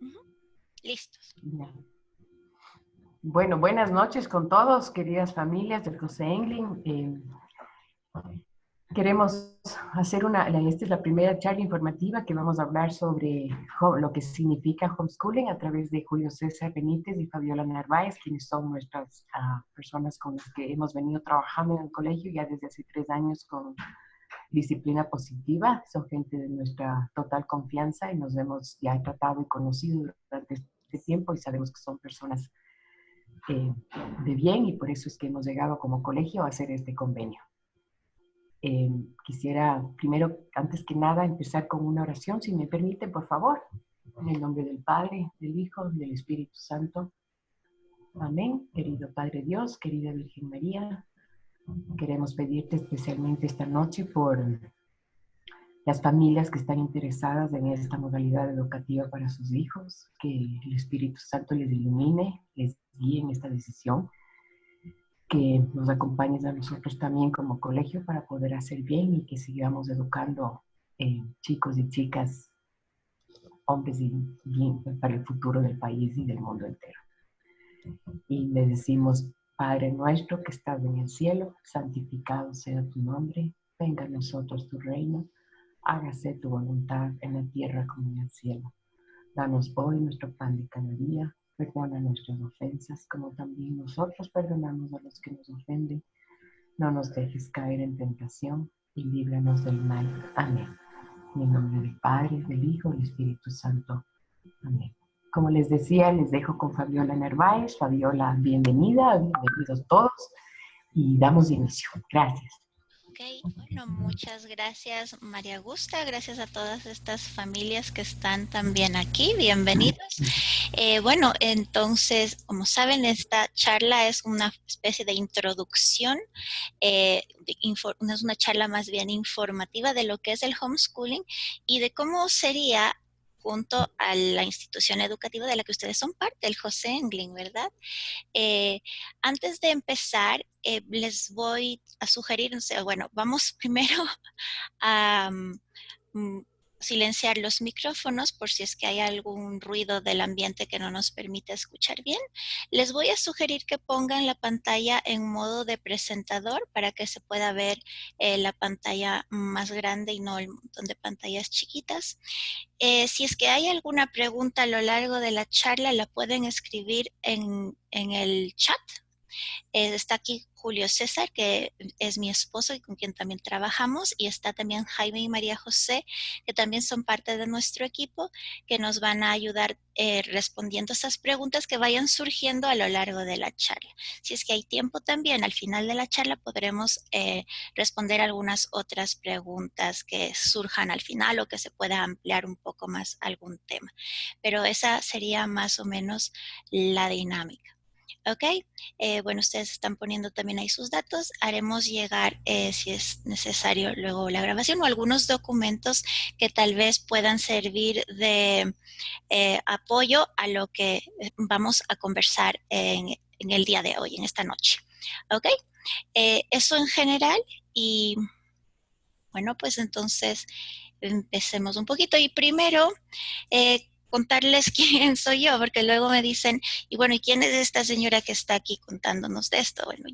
Ujú. Listos. Ya. Bueno, buenas noches con todos, queridas familias del José Engling. Queremos hacer esta es la primera charla informativa que vamos a hablar sobre lo que significa homeschooling a través de Julio César Benítez y Fabiola Narváez, quienes son nuestras personas con las que hemos venido trabajando en el colegio ya desde hace 3 años con disciplina positiva. Son gente de nuestra total confianza y nos hemos ya tratado y conocido durante este tiempo y sabemos que son personas de bien y por eso es que hemos llegado como colegio a hacer este convenio. Quisiera primero, antes que nada, empezar con una oración, si me permiten, por favor. En el nombre del Padre, del Hijo, del Espíritu Santo. Amén. Querido Padre Dios, querida Virgen María, queremos pedirte especialmente esta noche por las familias que están interesadas en esta modalidad educativa para sus hijos, que el Espíritu Santo les ilumine, les guíe en esta decisión, que nos acompañes a nosotros también como colegio para poder hacer bien y que sigamos educando chicos y chicas, hombres y bien para el futuro del país y del mundo entero. Y le decimos, Padre nuestro que estás en el cielo, santificado sea tu nombre, venga a nosotros tu reino, hágase tu voluntad en la tierra como en el cielo. Danos hoy nuestro pan de cada día, perdona nuestras ofensas como también nosotros perdonamos a los que nos ofenden. No nos dejes caer en tentación y líbranos del mal. Amén. En el nombre del Padre, del Hijo y del Espíritu Santo. Amén. Como les decía, les dejo con Fabiola Narváez. Fabiola, bienvenida, bienvenidos todos y damos inicio. Gracias. Ok, bueno, muchas gracias María Augusta, gracias a todas estas familias que están también aquí, bienvenidos. Bueno, entonces, como saben, esta charla es una especie de introducción, es una charla más bien informativa de lo que es el homeschooling y de cómo sería junto a la institución educativa de la que ustedes son parte, el José Engling, ¿verdad? Eh, Antes de empezar, les voy a sugerir, o sea, bueno, vamos primero a silenciar los micrófonos por si es que hay algún ruido del ambiente que no nos permite escuchar bien. Les voy a sugerir que pongan la pantalla en modo de presentador para que se pueda ver la pantalla más grande y no el montón de pantallas chiquitas. Si es que hay alguna pregunta a lo largo de la charla, la pueden escribir en el chat. Está aquí Julio César, que es mi esposo y con quien también trabajamos, y está también Jaime y María José, que también son parte de nuestro equipo, que nos van a ayudar respondiendo esas preguntas que vayan surgiendo a lo largo de la charla. Si es que hay tiempo también, al final de la charla podremos responder algunas otras preguntas que surjan al final o que se pueda ampliar un poco más algún tema. Pero esa sería más o menos la dinámica. Ok, bueno, ustedes están poniendo también ahí sus datos. Haremos llegar, si es necesario, luego la grabación o algunos documentos que tal vez puedan servir de apoyo a lo que vamos a conversar en el día de hoy, en esta noche. Ok, eso en general y bueno, pues entonces empecemos un poquito. Y primero, contarles quién soy yo, porque luego me dicen, y bueno, ¿y quién es esta señora que está aquí contándonos de esto? Bueno,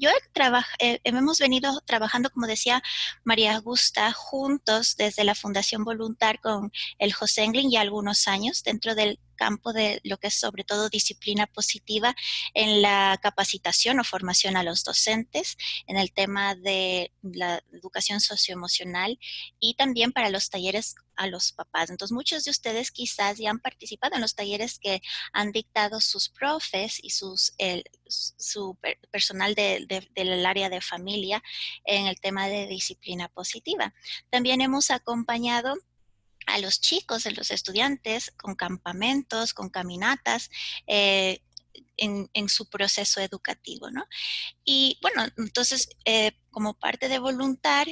hemos venido trabajando, como decía María Augusta, juntos desde la Fundación Voluntar con el José Engling ya algunos años dentro del campo de lo que es sobre todo disciplina positiva en la capacitación o formación a los docentes, en el tema de la educación socioemocional y también para los talleres a los papás. Entonces, muchos de ustedes quizás ya han participado en los talleres que han dictado sus profes y su personal del área de familia en el tema de disciplina positiva. También hemos acompañado a los chicos, a los estudiantes, con campamentos, con caminatas, en su proceso educativo, ¿no? Y bueno, entonces, como parte de Voluntar,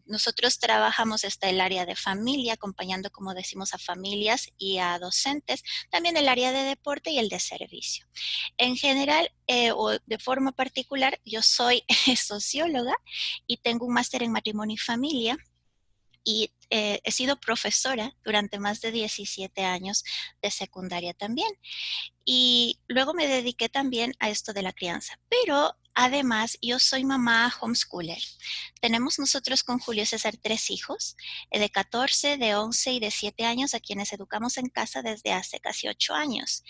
nosotros trabajamos hasta el área de familia, acompañando, como decimos, a familias y a docentes, también el área de deporte y el de servicio. En general, o de forma particular, yo soy socióloga y tengo un máster en matrimonio y familia. y he sido profesora durante más de 17 años de secundaria también. Y luego me dediqué también a esto de la crianza. Pero además yo soy mamá homeschooler. Tenemos nosotros con Julio César 3 hijos, de 14, de 11 y de 7 años, a quienes educamos en casa desde hace casi 8 años.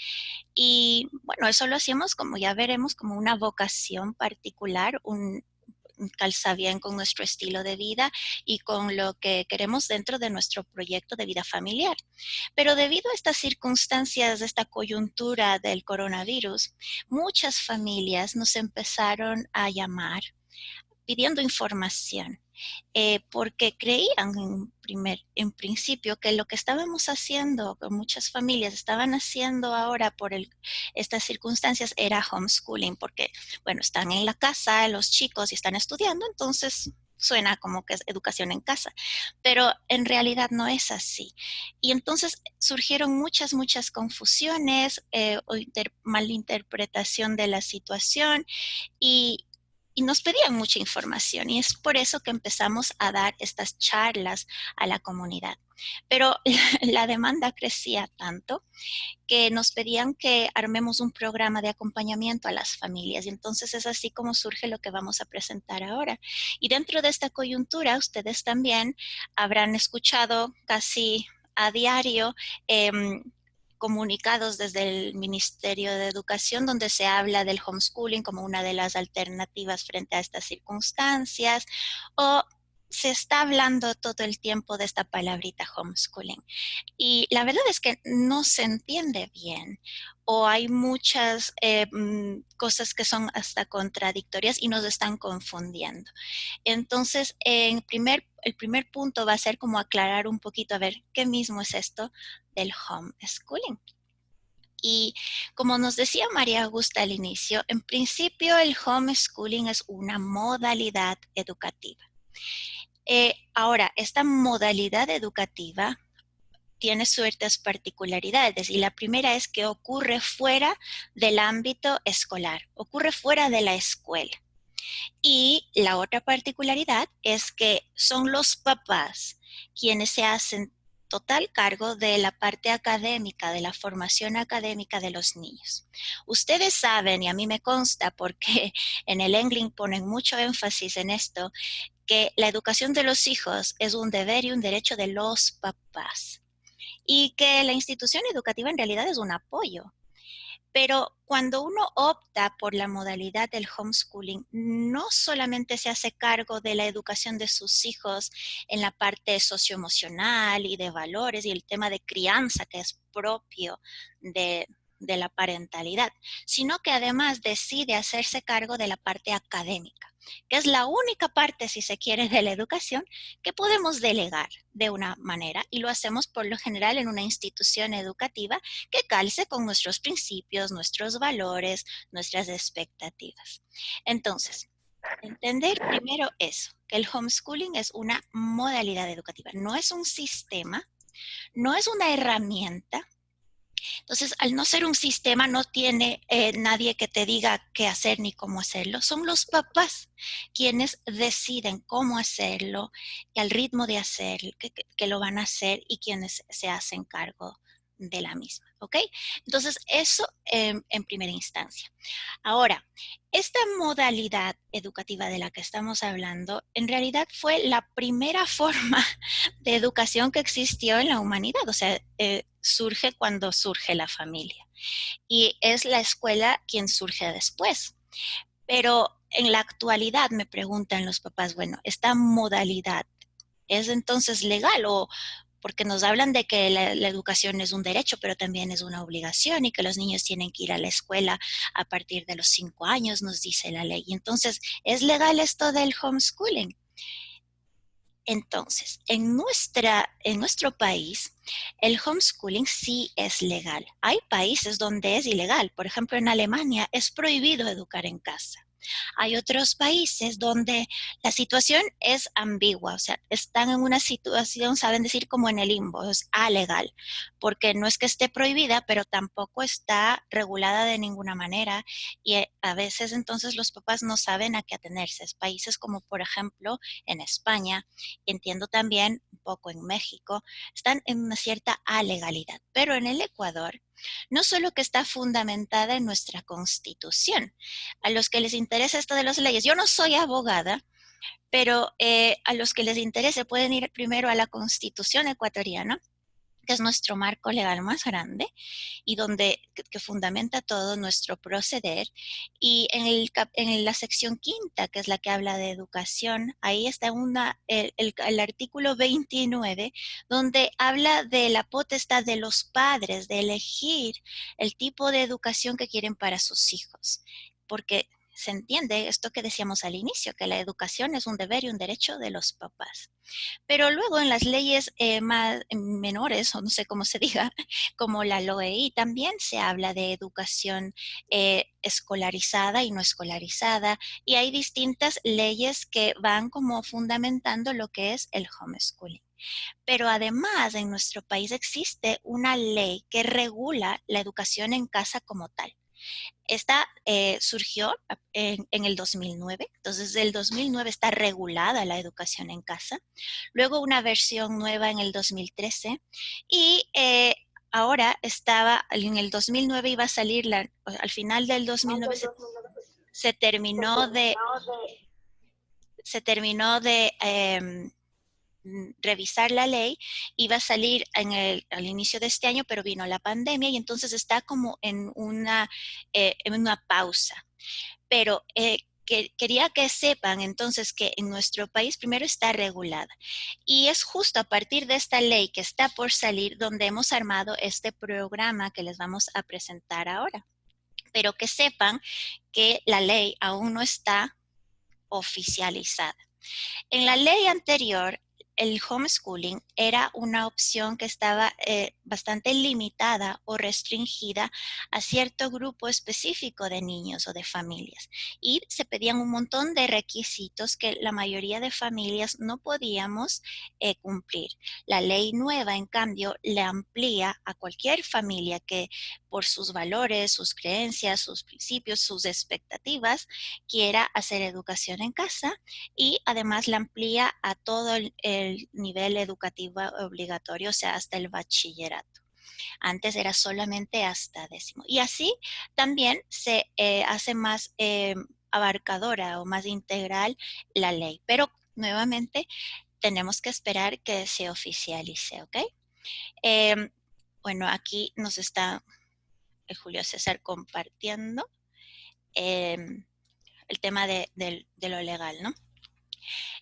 Y bueno, eso lo hacemos, como ya veremos, como una vocación particular, un calza bien con nuestro estilo de vida y con lo que queremos dentro de nuestro proyecto de vida familiar. Pero debido a estas circunstancias, de esta coyuntura del coronavirus, muchas familias nos empezaron a llamar pidiendo información, porque creían en principio que lo que estábamos haciendo, que muchas familias estaban haciendo ahora por estas circunstancias, era homeschooling, porque, bueno, están en la casa los chicos y están estudiando, entonces suena como que es educación en casa, pero en realidad no es así. Y entonces surgieron muchas confusiones o malinterpretación de la situación y, y nos pedían mucha información y es por eso que empezamos a dar estas charlas a la comunidad. Pero la demanda crecía tanto que nos pedían que armemos un programa de acompañamiento a las familias y entonces es así como surge lo que vamos a presentar ahora. Y dentro de esta coyuntura, ustedes también habrán escuchado casi a diario comunicados desde el Ministerio de Educación donde se habla del homeschooling como una de las alternativas frente a estas circunstancias o se está hablando todo el tiempo de esta palabrita homeschooling. Y la verdad es que no se entiende bien o hay muchas cosas que son hasta contradictorias y nos están confundiendo. Entonces, el primer punto va a ser como aclarar un poquito, a ver, ¿qué mismo es esto del homeschooling? Y como nos decía María Augusta al inicio, en principio el homeschooling es una modalidad educativa. Ahora, esta modalidad educativa tiene ciertas particularidades y la primera es que ocurre fuera del ámbito escolar, ocurre fuera de la escuela. Y la otra particularidad es que son los papás quienes se hacen total cargo de la parte académica, de la formación académica de los niños. Ustedes saben, y a mí me consta porque en el ENGLIN ponen mucho énfasis en esto, que la educación de los hijos es un deber y un derecho de los papás y que la institución educativa en realidad es un apoyo. Pero cuando uno opta por la modalidad del homeschooling, no solamente se hace cargo de la educación de sus hijos en la parte socioemocional y de valores y el tema de crianza que es propio de la parentalidad, sino que además decide hacerse cargo de la parte académica, que es la única parte, si se quiere, de la educación que podemos delegar de una manera y lo hacemos por lo general en una institución educativa que calce con nuestros principios, nuestros valores, nuestras expectativas. Entonces, entender primero eso, que el homeschooling es una modalidad educativa, no es un sistema, no es una herramienta. Entonces, al no ser un sistema, no tiene nadie que te diga qué hacer ni cómo hacerlo. Son los papás quienes deciden cómo hacerlo y al ritmo de hacer, que lo van a hacer y quienes se hacen cargo de la misma. ¿Ok? Entonces, eso en primera instancia. Ahora, esta modalidad educativa de la que estamos hablando, en realidad fue la primera forma de educación que existió en la humanidad. O sea, surge cuando surge la familia. Y es la escuela quien surge después. Pero en la actualidad me preguntan los papás, bueno, ¿esta modalidad es entonces legal o porque nos hablan de que la educación es un derecho, pero también es una obligación y que los niños tienen que ir a la escuela a partir de los 5 años, nos dice la ley. Y entonces, ¿es legal esto del homeschooling? Entonces, en nuestro país, el homeschooling sí es legal. Hay países donde es ilegal. Por ejemplo, en Alemania es prohibido educar en casa. Hay otros países donde la situación es ambigua, o sea, están en una situación, saben decir, como en el limbo, es alegal, porque no es que esté prohibida, pero tampoco está regulada de ninguna manera y a veces entonces los papás no saben a qué atenerse. Países como, por ejemplo, en España, entiendo también poco en México, están en una cierta alegalidad. Pero en el Ecuador, no solo que está fundamentada en nuestra Constitución, a los que les interesa esto de las leyes, yo no soy abogada, pero a los que les interese pueden ir primero a la Constitución ecuatoriana, que es nuestro marco legal más grande y que fundamenta todo nuestro proceder. Y en la sección quinta, que es la que habla de educación, ahí está el artículo 29, donde habla de la potestad de los padres de elegir el tipo de educación que quieren para sus hijos. Porque se entiende esto que decíamos al inicio, que la educación es un deber y un derecho de los papás. Pero luego en las leyes más menores, o no sé cómo se diga, como la LOEI, también se habla de educación escolarizada y no escolarizada, y hay distintas leyes que van como fundamentando lo que es el homeschooling. Pero además en nuestro país existe una ley que regula la educación en casa como tal. Esta surgió en el 2009, entonces desde el 2009 está regulada la educación en casa, luego una versión nueva en el 2013 y ahora en el 2009 iba a salir, al final del 2009 se terminó de, se terminó de revisar la ley, iba a salir al inicio de este año, pero vino la pandemia y entonces está como en una pausa. Pero quería que sepan entonces que en nuestro país primero está regulada y es justo a partir de esta ley que está por salir donde hemos armado este programa que les vamos a presentar ahora. Pero que sepan que la ley aún no está oficializada. En la ley anterior, el homeschooling era una opción que estaba bastante limitada o restringida a cierto grupo específico de niños o de familias. Y se pedían un montón de requisitos que la mayoría de familias no podíamos cumplir. La ley nueva, en cambio, le amplía a cualquier familia que por sus valores, sus creencias, sus principios, sus expectativas, quiera hacer educación en casa y además la amplía a todo el nivel educativo obligatorio, o sea, hasta el bachillerato. Antes era solamente hasta 10º. Y así también se hace más abarcadora o más integral la ley. Pero nuevamente tenemos que esperar que se oficialice, ¿ok? Bueno, aquí nos está Julio César compartiendo el tema de lo legal, ¿no?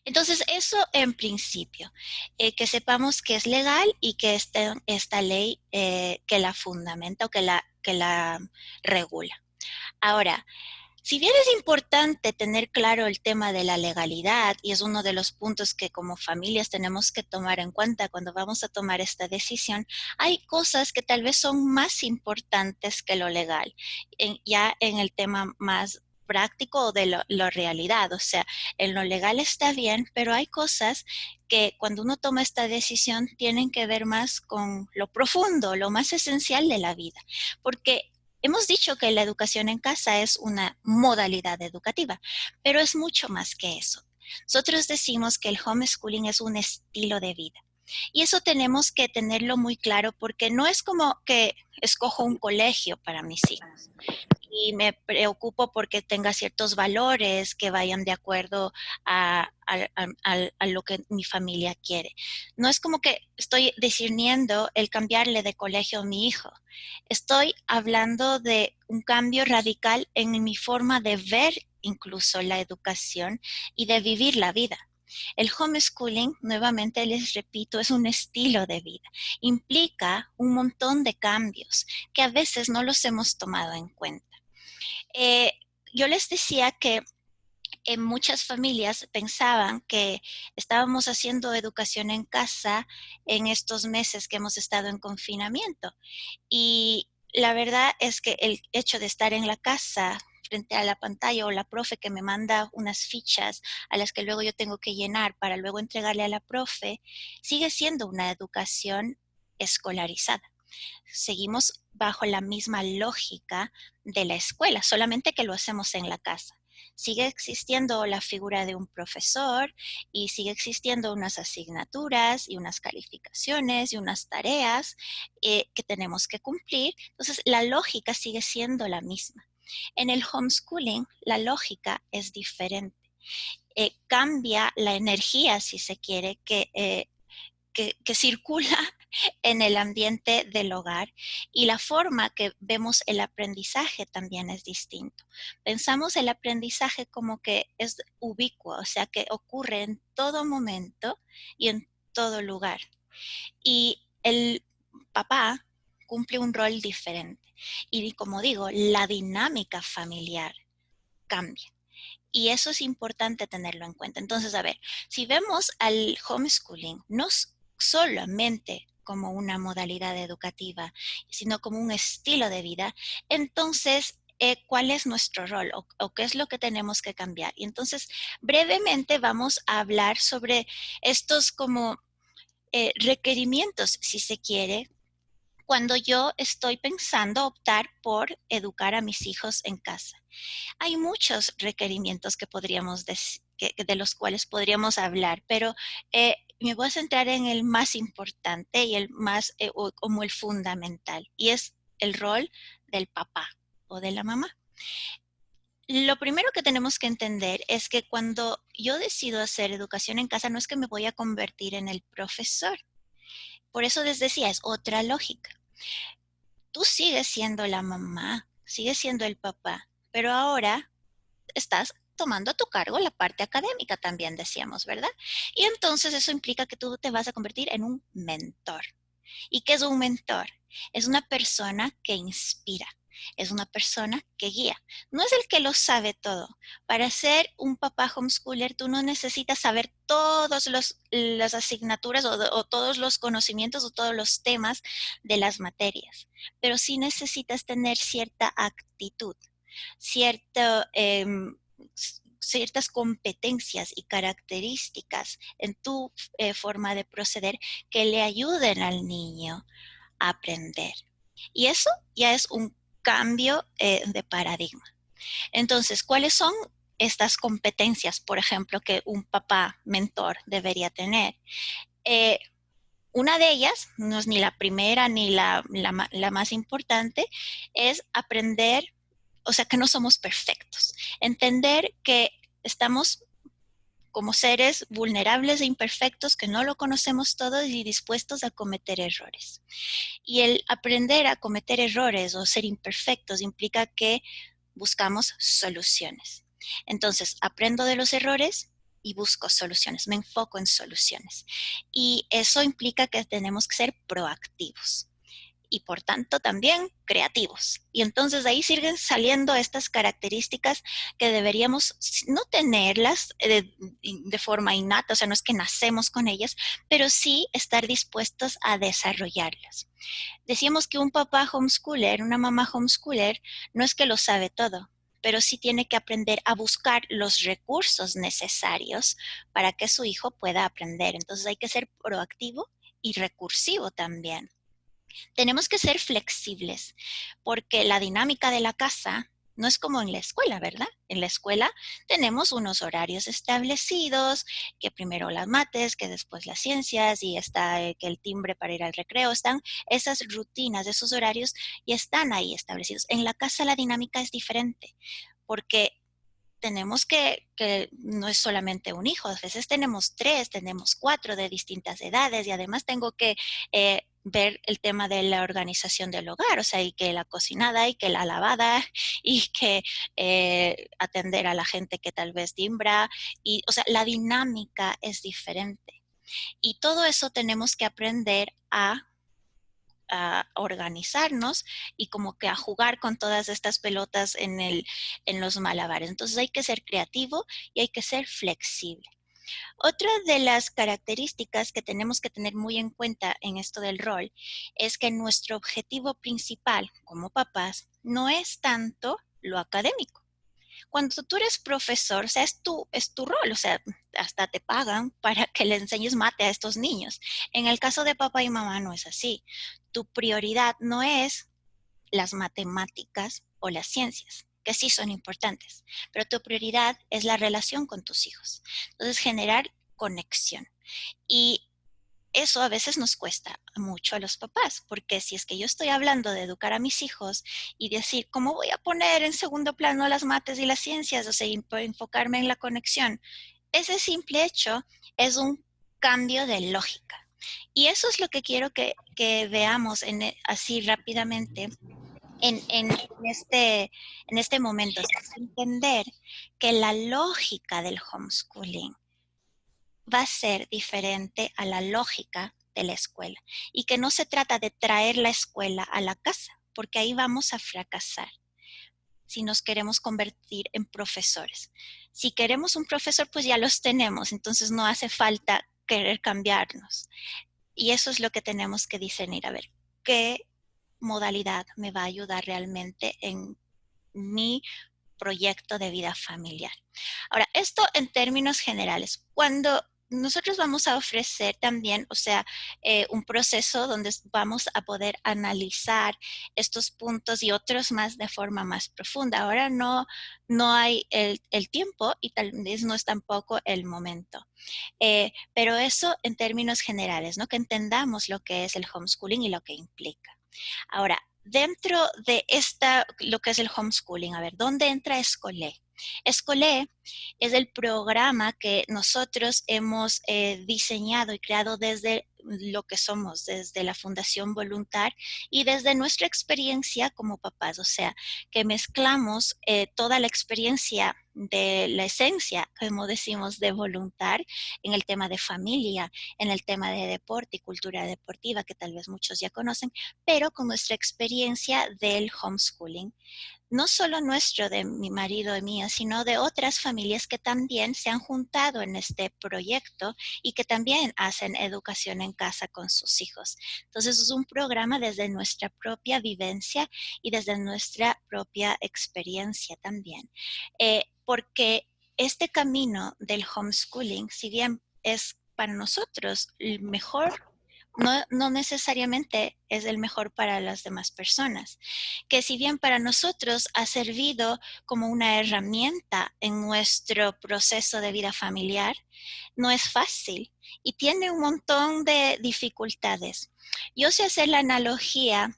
Entonces, eso en principio, que sepamos que es legal y que esta ley que la fundamenta o que la regula. Ahora, si bien es importante tener claro el tema de la legalidad y es uno de los puntos que como familias tenemos que tomar en cuenta cuando vamos a tomar esta decisión, hay cosas que tal vez son más importantes que lo legal, ya en el tema más práctico o de lo realidad. O sea, en lo legal está bien, pero hay cosas que cuando uno toma esta decisión tienen que ver más con lo profundo, lo más esencial de la vida. Porque hemos dicho que la educación en casa es una modalidad educativa, pero es mucho más que eso. Nosotros decimos que el homeschooling es un estilo de vida. Y eso tenemos que tenerlo muy claro porque no es como que escojo un colegio para mis hijos y me preocupo porque tenga ciertos valores que vayan de acuerdo a lo que mi familia quiere. No es como que estoy discerniendo el cambiarle de colegio a mi hijo. Estoy hablando de un cambio radical en mi forma de ver incluso la educación y de vivir la vida. El homeschooling, nuevamente les repito, es un estilo de vida. Implica un montón de cambios que a veces no los hemos tomado en cuenta. Eh, yo les decía que en muchas familias pensaban que estábamos haciendo educación en casa en estos meses que hemos estado en confinamiento. Y la verdad es que el hecho de estar en la casa frente a la pantalla o la profe que me manda unas fichas a las que luego yo tengo que llenar para luego entregarle a la profe, sigue siendo una educación escolarizada. Seguimos bajo la misma lógica de la escuela, solamente que lo hacemos en la casa. sigue existiendo la figura de un profesor y sigue existiendo unas asignaturas y unas calificaciones y unas tareas que tenemos que cumplir. Entonces, la lógica sigue siendo la misma. En el homeschooling, la lógica es diferente. Cambia la energía, si se quiere, que circula en el ambiente del hogar y la forma que vemos el aprendizaje también es distinto. Pensamos el aprendizaje como que es ubicuo, o sea, que ocurre en todo momento y en todo lugar. Y el papá cumple un rol diferente. Y como digo, la dinámica familiar cambia. Y eso es importante tenerlo en cuenta. Entonces, a ver, si vemos al homeschooling, no solamente como una modalidad educativa, sino como un estilo de vida, entonces, ¿cuál es nuestro rol o qué es lo que tenemos que cambiar? Y entonces, brevemente vamos a hablar sobre estos como requerimientos, si se quiere, cuando yo estoy pensando optar por educar a mis hijos en casa. Hay muchos requerimientos que podríamos de los cuales podríamos hablar, pero me voy a centrar en el más importante y el más como el fundamental, y es el rol del papá o de la mamá. Lo primero que tenemos que entender es que cuando yo decido hacer educación en casa, no es que me voy a convertir en el profesor. Por eso les decía, es otra lógica. Tú sigues siendo la mamá, sigues siendo el papá, pero ahora estás tomando a tu cargo la parte académica también, decíamos, ¿verdad? Y entonces eso implica que tú te vas a convertir en un mentor. ¿Y qué es un mentor? Es una persona que inspira, es una persona que guía. No es el que lo sabe todo. Para ser un papá homeschooler, tú no necesitas saber todas las asignaturas o todos los conocimientos o todos los temas de las materias, pero sí necesitas tener cierta actitud, cierto, ciertas competencias y características en tu forma de proceder que le ayuden al niño a aprender. Y eso ya es un cambio de paradigma. Entonces, ¿cuáles son estas competencias, por ejemplo, que un papá mentor debería tener? Eh, una de ellas, no es ni la primera ni la más importante, es aprender, o sea, que no somos perfectos. Entender que estamos como seres vulnerables e imperfectos, que no lo conocemos todo y dispuestos a cometer errores. Y el aprender a cometer errores o ser imperfectos implica que buscamos soluciones. Entonces, aprendo de los errores y busco soluciones, me enfoco en soluciones. Y eso implica que tenemos que ser proactivos y por tanto también creativos. Y entonces ahí siguen saliendo estas características que deberíamos no tenerlas de forma innata, o sea, no es que nacemos con ellas, pero sí estar dispuestos a desarrollarlas. Decíamos que un papá homeschooler, una mamá homeschooler, no es que lo sabe todo, pero sí tiene que aprender a buscar los recursos necesarios para que su hijo pueda aprender. Entonces hay que ser proactivo y recursivo también. Tenemos que ser flexibles porque la dinámica de la casa no es como en la escuela, ¿verdad? En la escuela tenemos unos horarios establecidos, que primero las mates, que después las ciencias y está que el timbre para ir al recreo, están esas rutinas, esos horarios y están ahí establecidos. En la casa la dinámica es diferente porque tenemos que no es solamente un hijo, a veces tenemos tres, tenemos cuatro de distintas edades y además tengo que ver el tema de la organización del hogar, o sea, y que la cocinada y que la lavada y que atender a la gente que tal vez timbra, y, o sea, la dinámica es diferente. Y todo eso tenemos que aprender a organizarnos y como que a jugar con todas estas pelotas en los malabares. Entonces hay que ser creativo y hay que ser flexible. Otra de las características que tenemos que tener muy en cuenta en esto del rol es que nuestro objetivo principal como papás no es tanto lo académico. Cuando tú eres profesor, o sea, es tu rol, o sea, hasta te pagan para que le enseñes mate a estos niños. En el caso de papá y mamá no es así. Tu prioridad no es las matemáticas o las ciencias. que sí son importantes, pero tu prioridad es la relación con tus hijos. Entonces, generar conexión. Y eso a veces nos cuesta mucho a los papás, porque si es que yo estoy hablando de educar a mis hijos y decir, ¿cómo voy a poner en segundo plano las mates y las ciencias? O sea, enfocarme en la conexión. Ese simple hecho es un cambio de lógica. Y eso es lo que quiero que veamos así rápidamente en este momento. O sea, entender que la lógica del homeschooling va a ser diferente a la lógica de la escuela y que no se trata de traer la escuela a la casa, porque ahí vamos a fracasar si nos queremos convertir en profesores. Si queremos un profesor, pues ya los tenemos, entonces no hace falta querer cambiarnos. Y eso es lo que tenemos que discernir, a ver, ¿qué modalidad me va a ayudar realmente en mi proyecto de vida familiar? Ahora, esto en términos generales. Cuando nosotros vamos a ofrecer también, o sea, un proceso donde vamos a poder analizar estos puntos y otros más de forma más profunda. Ahora no hay el tiempo y tal vez no es tampoco el momento. Pero eso en términos generales, ¿no? Que entendamos lo que es el homeschooling y lo que implica. Ahora, dentro de lo que es el homeschooling, a ver, ¿dónde entra Escolé? Escolé es el programa que nosotros hemos diseñado y creado desde lo que somos, desde la Fundación Voluntar y desde nuestra experiencia como papás, o sea, que mezclamos toda la experiencia de la esencia, como decimos, de Voluntar en el tema de familia, en el tema de deporte y cultura deportiva, que tal vez muchos ya conocen, pero con nuestra experiencia del homeschooling. No solo nuestro, de mi marido y mía, sino de otras familias que también se han juntado en este proyecto y que también hacen educación en casa con sus hijos. Entonces es un programa desde nuestra propia vivencia y desde nuestra propia experiencia también. Porque este camino del homeschooling, si bien es para nosotros el mejor, no necesariamente es el mejor para las demás personas. Que si bien para nosotros ha servido como una herramienta en nuestro proceso de vida familiar, no es fácil y tiene un montón de dificultades. Yo sé hacer la analogía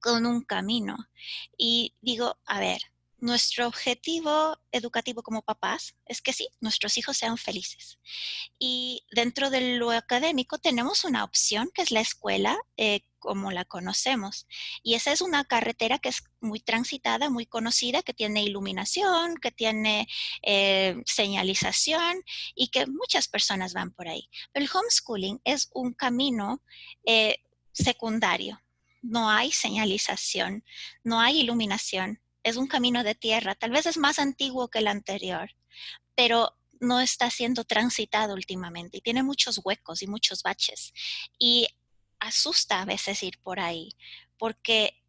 con un camino y digo, a ver, nuestro objetivo educativo como papás es que sí, nuestros hijos sean felices. Y dentro de lo académico tenemos una opción que es la escuela como la conocemos. Y esa es una carretera que es muy transitada, muy conocida, que tiene iluminación, que tiene señalización y que muchas personas van por ahí. Pero el homeschooling es un camino secundario. No hay señalización, no hay iluminación. Es un camino de tierra. Tal vez es más antiguo que el anterior, pero no está siendo transitado últimamente y tiene muchos huecos y muchos baches. Y asusta a veces ir por ahí, porque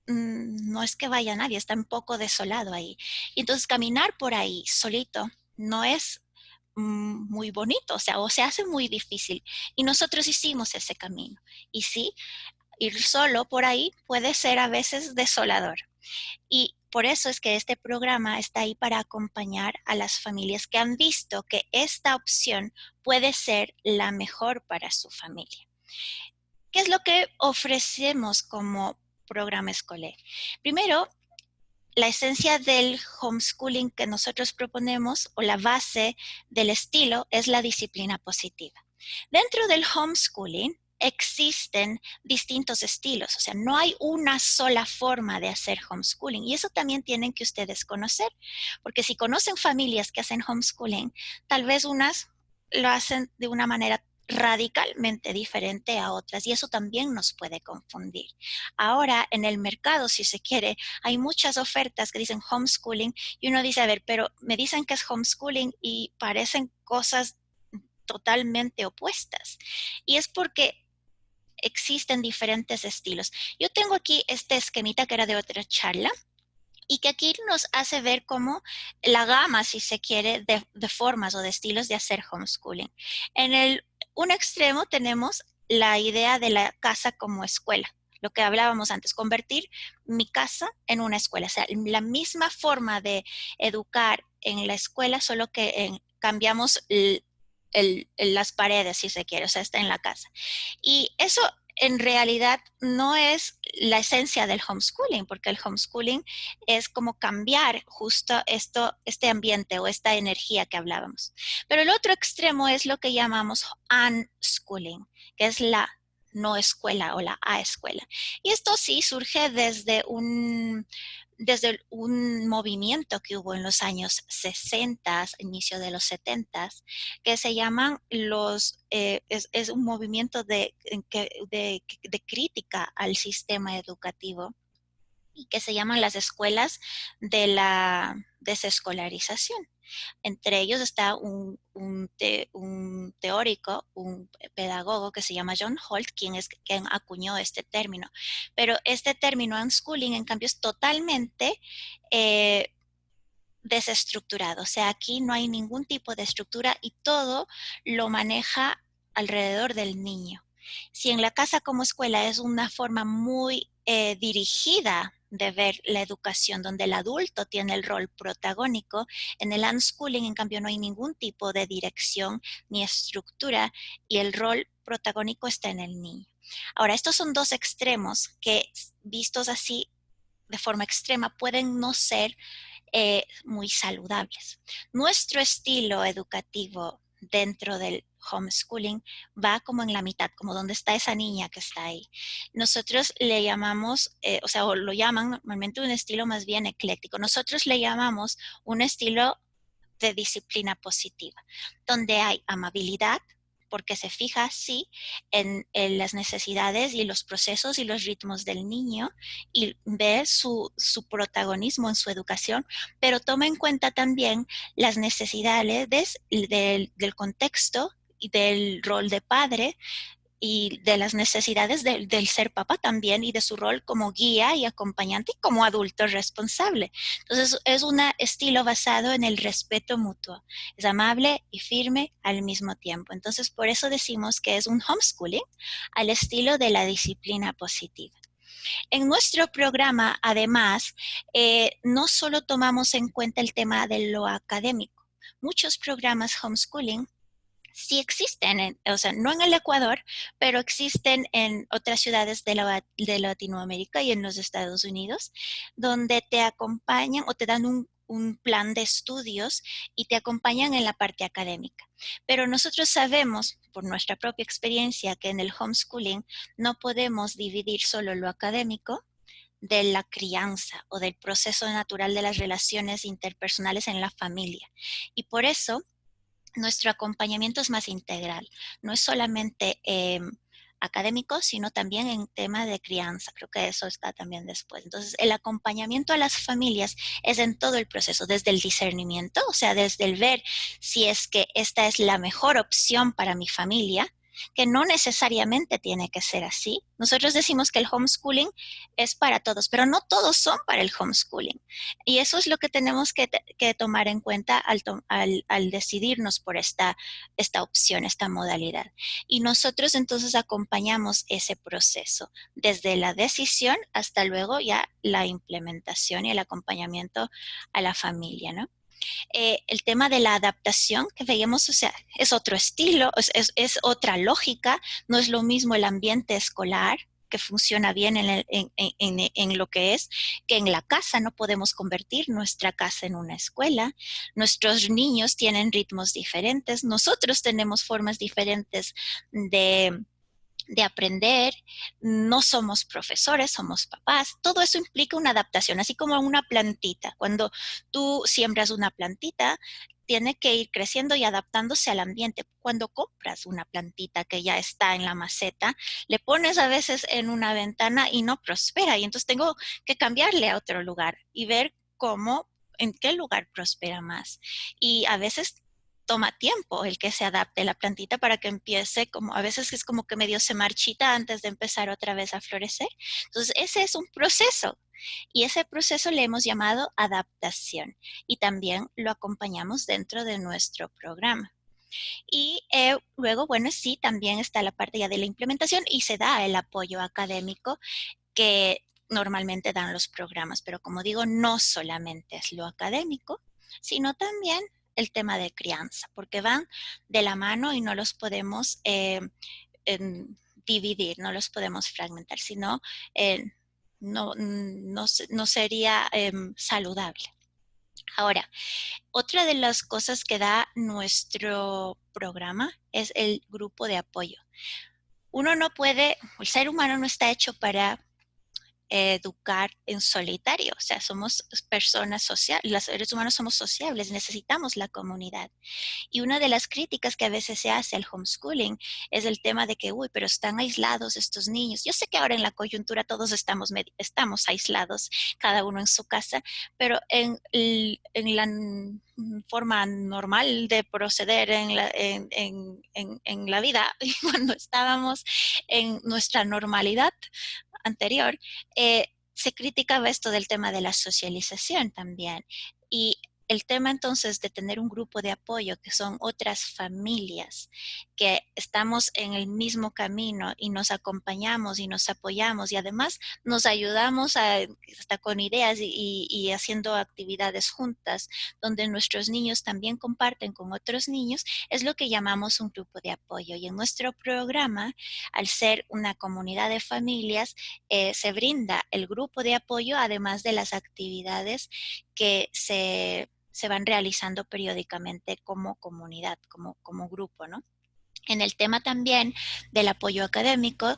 no es que vaya nadie, está un poco desolado ahí. Y entonces caminar por ahí solito no es muy bonito, o se hace muy difícil. Y nosotros hicimos ese camino. Y sí, ir solo por ahí puede ser a veces desolador. Y por eso es que este programa está ahí para acompañar a las familias que han visto que esta opción puede ser la mejor para su familia. ¿Qué es lo que ofrecemos como programa escolar? Primero, la esencia del homeschooling que nosotros proponemos o la base del estilo es la disciplina positiva. Dentro del homeschooling existen distintos estilos, o sea, no hay una sola forma de hacer homeschooling y eso también tienen que ustedes conocer, porque si conocen familias que hacen homeschooling, tal vez unas lo hacen de una manera radicalmente diferente a otras y eso también nos puede confundir. Ahora en el mercado, si se quiere, hay muchas ofertas que dicen homeschooling y uno dice, a ver, pero me dicen que es homeschooling y parecen cosas totalmente opuestas. Y es porque existen diferentes estilos. Yo tengo aquí este esquemita que era de otra charla y que aquí nos hace ver cómo la gama, si se quiere, de formas o de estilos de hacer homeschooling. En un extremo tenemos la idea de la casa como escuela. lo que hablábamos antes, convertir mi casa en una escuela. O sea, la misma forma de educar en la escuela, solo que cambiamos las paredes, si se quiere, o sea, está en la casa. Y eso en realidad no es la esencia del homeschooling, porque el homeschooling es como cambiar justo este ambiente o esta energía que hablábamos. Pero el otro extremo es lo que llamamos unschooling, que es la no escuela o la a escuela. Y esto sí surge desde un movimiento que hubo en los años 60, inicio de los 70, que se llaman es un movimiento de crítica al sistema educativo y que se llaman las escuelas de la desescolarización. Entre ellos está un teórico, un pedagogo que se llama John Holt, quien acuñó este término. Pero este término unschooling, en cambio, es totalmente eh, desestructurado. O sea, aquí no hay ningún tipo de estructura y todo lo maneja alrededor del niño. Si en la casa como escuela es una forma muy dirigida de ver la educación, donde el adulto tiene el rol protagónico, en el unschooling, en cambio, no hay ningún tipo de dirección ni estructura y el rol protagónico está en el niño. Ahora, estos son dos extremos que, vistos así de forma extrema, pueden no ser muy saludables. Nuestro estilo educativo dentro del homeschooling va como en la mitad, como donde está esa niña que está ahí. Nosotros le llamamos, o lo llaman normalmente un estilo más bien ecléctico. Nosotros le llamamos un estilo de disciplina positiva, donde hay amabilidad, porque se fija, sí, en las necesidades y los procesos y los ritmos del niño y ve su protagonismo en su educación, pero toma en cuenta también las necesidades del contexto y del rol de padre y de las necesidades del ser papá también y de su rol como guía y acompañante y como adulto responsable. Entonces es un estilo basado en el respeto mutuo. Es amable y firme al mismo tiempo. Entonces por eso decimos que es un homeschooling al estilo de la disciplina positiva. En nuestro programa, además, no solo tomamos en cuenta el tema de lo académico. Muchos programas homeschooling sí existen, o sea, no en el Ecuador, pero existen en otras ciudades de Latinoamérica y en los Estados Unidos, donde te acompañan o te dan un plan de estudios y te acompañan en la parte académica. Pero nosotros sabemos, por nuestra propia experiencia, que en el homeschooling no podemos dividir solo lo académico de la crianza o del proceso natural de las relaciones interpersonales en la familia. Y por eso nuestro acompañamiento es más integral. No es solamente académico, sino también en tema de crianza. Creo que eso está también después. Entonces, el acompañamiento a las familias es en todo el proceso, desde el discernimiento, o sea, desde el ver si es que esta es la mejor opción para mi familia, que no necesariamente tiene que ser así. Nosotros decimos que el homeschooling es para todos, pero no todos son para el homeschooling. Y eso es lo que tenemos que tomar en cuenta al decidirnos por esta opción, esta modalidad. Y nosotros entonces acompañamos ese proceso, desde la decisión hasta luego ya la implementación y el acompañamiento a la familia, ¿no? El tema de la adaptación que veíamos, o sea, es otro estilo, es otra lógica, no es lo mismo el ambiente escolar que funciona bien en lo que es, que en la casa no podemos convertir nuestra casa en una escuela. Nuestros niños tienen ritmos diferentes, nosotros tenemos formas diferentes de aprender, no somos profesores, somos papás. Todo eso implica una adaptación, así como una plantita. Cuando tú siembras una plantita, tiene que ir creciendo y adaptándose al ambiente. Cuando compras una plantita que ya está en la maceta, le pones a veces en una ventana y no prospera. Y entonces tengo que cambiarle a otro lugar y ver cómo, en qué lugar prospera más. Y a veces toma tiempo el que se adapte la plantita para que empiece como, a veces es como que medio se marchita antes de empezar otra vez a florecer. Entonces, ese es un proceso y ese proceso le hemos llamado adaptación y también lo acompañamos dentro de nuestro programa. Y luego, bueno, sí, también está la parte ya de la implementación y se da el apoyo académico que normalmente dan los programas. Pero como digo, no solamente es lo académico, sino también el tema de crianza, porque van de la mano y no los podemos dividir, no los podemos fragmentar, sino eh, no sería saludable. Ahora, otra de las cosas que da nuestro programa es el grupo de apoyo. Uno no puede, el ser humano no está hecho para educar en solitario, o sea, somos personas sociales, los seres humanos somos sociables, necesitamos la comunidad. Y una de las críticas que a veces se hace al homeschooling es el tema de que, uy, pero están aislados estos niños. Yo sé que ahora en la coyuntura todos estamos aislados, cada uno en su casa, pero en la forma normal de proceder en la vida, cuando estábamos en nuestra normalidad anterior, se criticaba esto del tema de la socialización también. Y el tema entonces de tener un grupo de apoyo que son otras familias que estamos en el mismo camino y nos acompañamos y nos apoyamos y además nos ayudamos hasta con ideas y haciendo actividades juntas donde nuestros niños también comparten con otros niños, es lo que llamamos un grupo de apoyo. Y en nuestro programa, al ser una comunidad de familias, se brinda el grupo de apoyo además de las actividades que se van realizando periódicamente como comunidad, como grupo, ¿no? En el tema también del apoyo académico,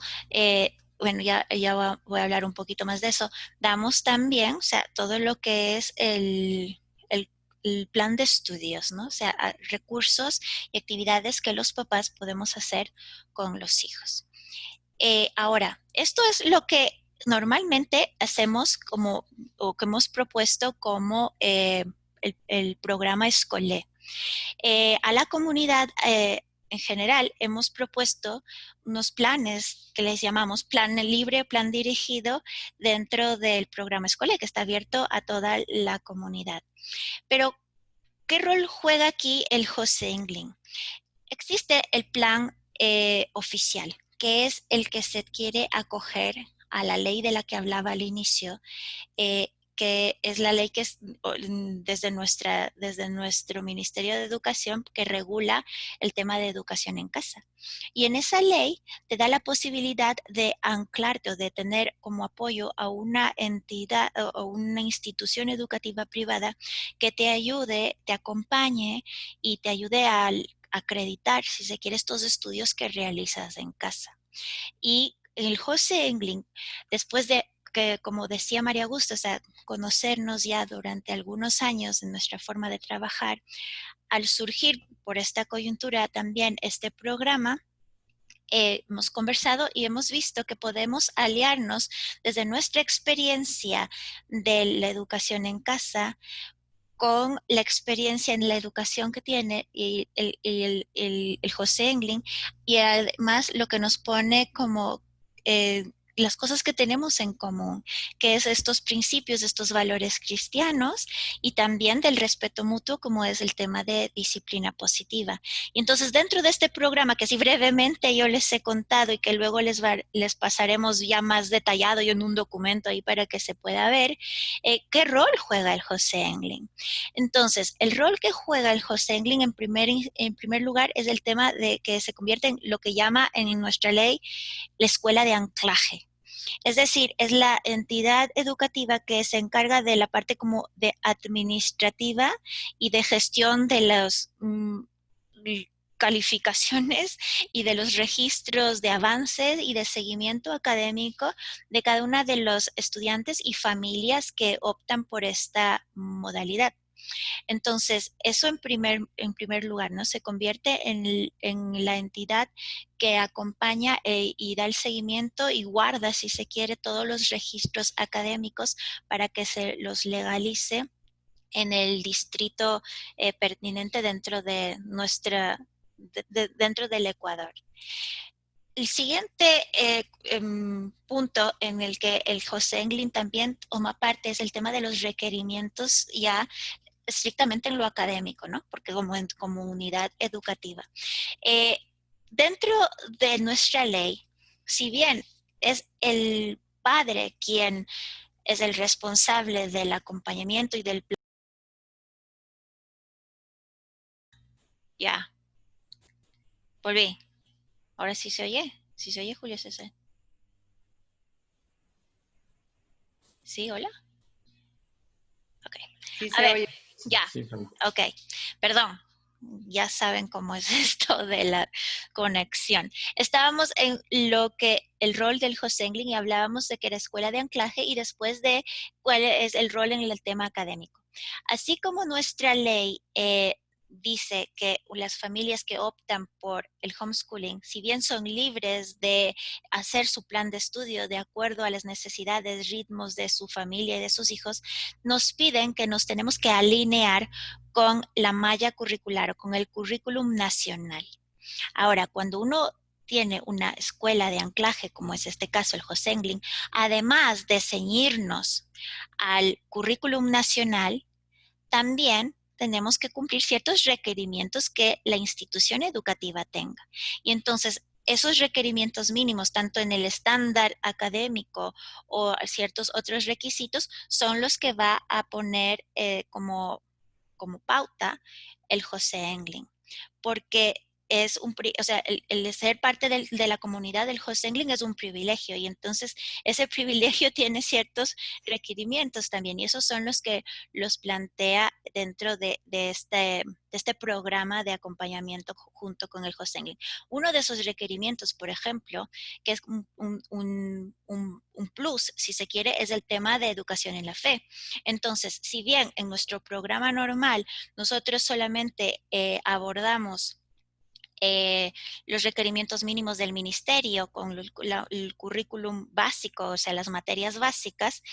bueno, ya voy a hablar un poquito más de eso, damos también, o sea, todo lo que es el plan de estudios, ¿no? O sea, recursos y actividades que los papás podemos hacer con los hijos. Ahora, esto es lo que normalmente hacemos como, o que hemos propuesto como el programa escolar. A la comunidad en general hemos propuesto unos planes que les llamamos plan libre, plan dirigido dentro del programa escolar que está abierto a toda la comunidad. Pero, ¿qué rol juega aquí el José Engling? Existe el plan oficial, que es el que se quiere acoger a la ley de la que hablaba al inicio, que es la ley que es desde nuestro Ministerio de Educación que regula el tema de educación en casa. Y en esa ley te da la posibilidad de anclarte o de tener como apoyo a una entidad o una institución educativa privada que te ayude, te acompañe y te ayude a acreditar, si se quiere, estos estudios que realizas en casa. Y el José Engling, después de que, como decía María Augusta, o sea, conocernos ya durante algunos años en nuestra forma de trabajar, al surgir por esta coyuntura también este programa, hemos conversado y hemos visto que podemos aliarnos desde nuestra experiencia de la educación en casa con la experiencia en la educación que tiene el José Engling y además lo que nos pone como las cosas que tenemos en común, que es estos principios, estos valores cristianos y también del respeto mutuo, como es el tema de disciplina positiva. Y entonces dentro de este programa, que así brevemente yo les he contado y que luego les pasaremos ya más detallado y en un documento ahí para que se pueda ver, ¿qué rol juega el José Engling? Entonces, el rol que juega el José Engling en primer lugar es el tema de que se convierte en lo que llama en nuestra ley la escuela de anclaje. Es decir, es la entidad educativa que se encarga de la parte como de administrativa y de gestión de las calificaciones y de los registros de avances y de seguimiento académico de cada una de los estudiantes y familias que optan por esta modalidad. Entonces, eso en primer lugar, ¿no? Se convierte en la entidad que acompaña y da el seguimiento y guarda, si se quiere, todos los registros académicos para que se los legalice en el distrito pertinente dentro de dentro del Ecuador. El siguiente punto en el que el José Engling también toma parte es el tema de los requerimientos ya estrictamente en lo académico, ¿no? Porque como en comunidad educativa. Dentro de nuestra ley, si bien es el padre quien es el responsable del acompañamiento y del plan. Ya, volví. Ahora sí se oye. Sí se oye, Julio César. Sí, hola. Ok. Sí A se ver, oye. ya. Sí, Fanny. Ok. Perdón. Ya saben cómo es esto de la conexión. Estábamos en lo que el rol del Josengling y hablábamos de que era escuela de anclaje y después de cuál es el rol en el tema académico. Así como nuestra ley dice que las familias que optan por el homeschooling, si bien son libres de hacer su plan de estudio de acuerdo a las necesidades, ritmos de su familia y de sus hijos, nos piden que nos tenemos que alinear con la malla curricular o con el currículum nacional. Ahora, cuando uno tiene una escuela de anclaje, como es este caso el Josengling, además de ceñirnos al currículum nacional, también tenemos que cumplir ciertos requerimientos que la institución educativa tenga. Y entonces, esos requerimientos mínimos, tanto en el estándar académico o ciertos otros requisitos, son los que va a poner como pauta el José Engling, porque es o sea, el ser parte de la comunidad del Josengling es un privilegio y entonces ese privilegio tiene ciertos requerimientos también y esos son los que los plantea dentro de este programa de acompañamiento junto con el Josengling. Uno de esos requerimientos, por ejemplo, que es un plus, si se quiere, es el tema de educación en la fe. Entonces, si bien en nuestro programa normal nosotros solamente abordamos los requerimientos mínimos del ministerio con el currículum básico, o sea, las materias básicas,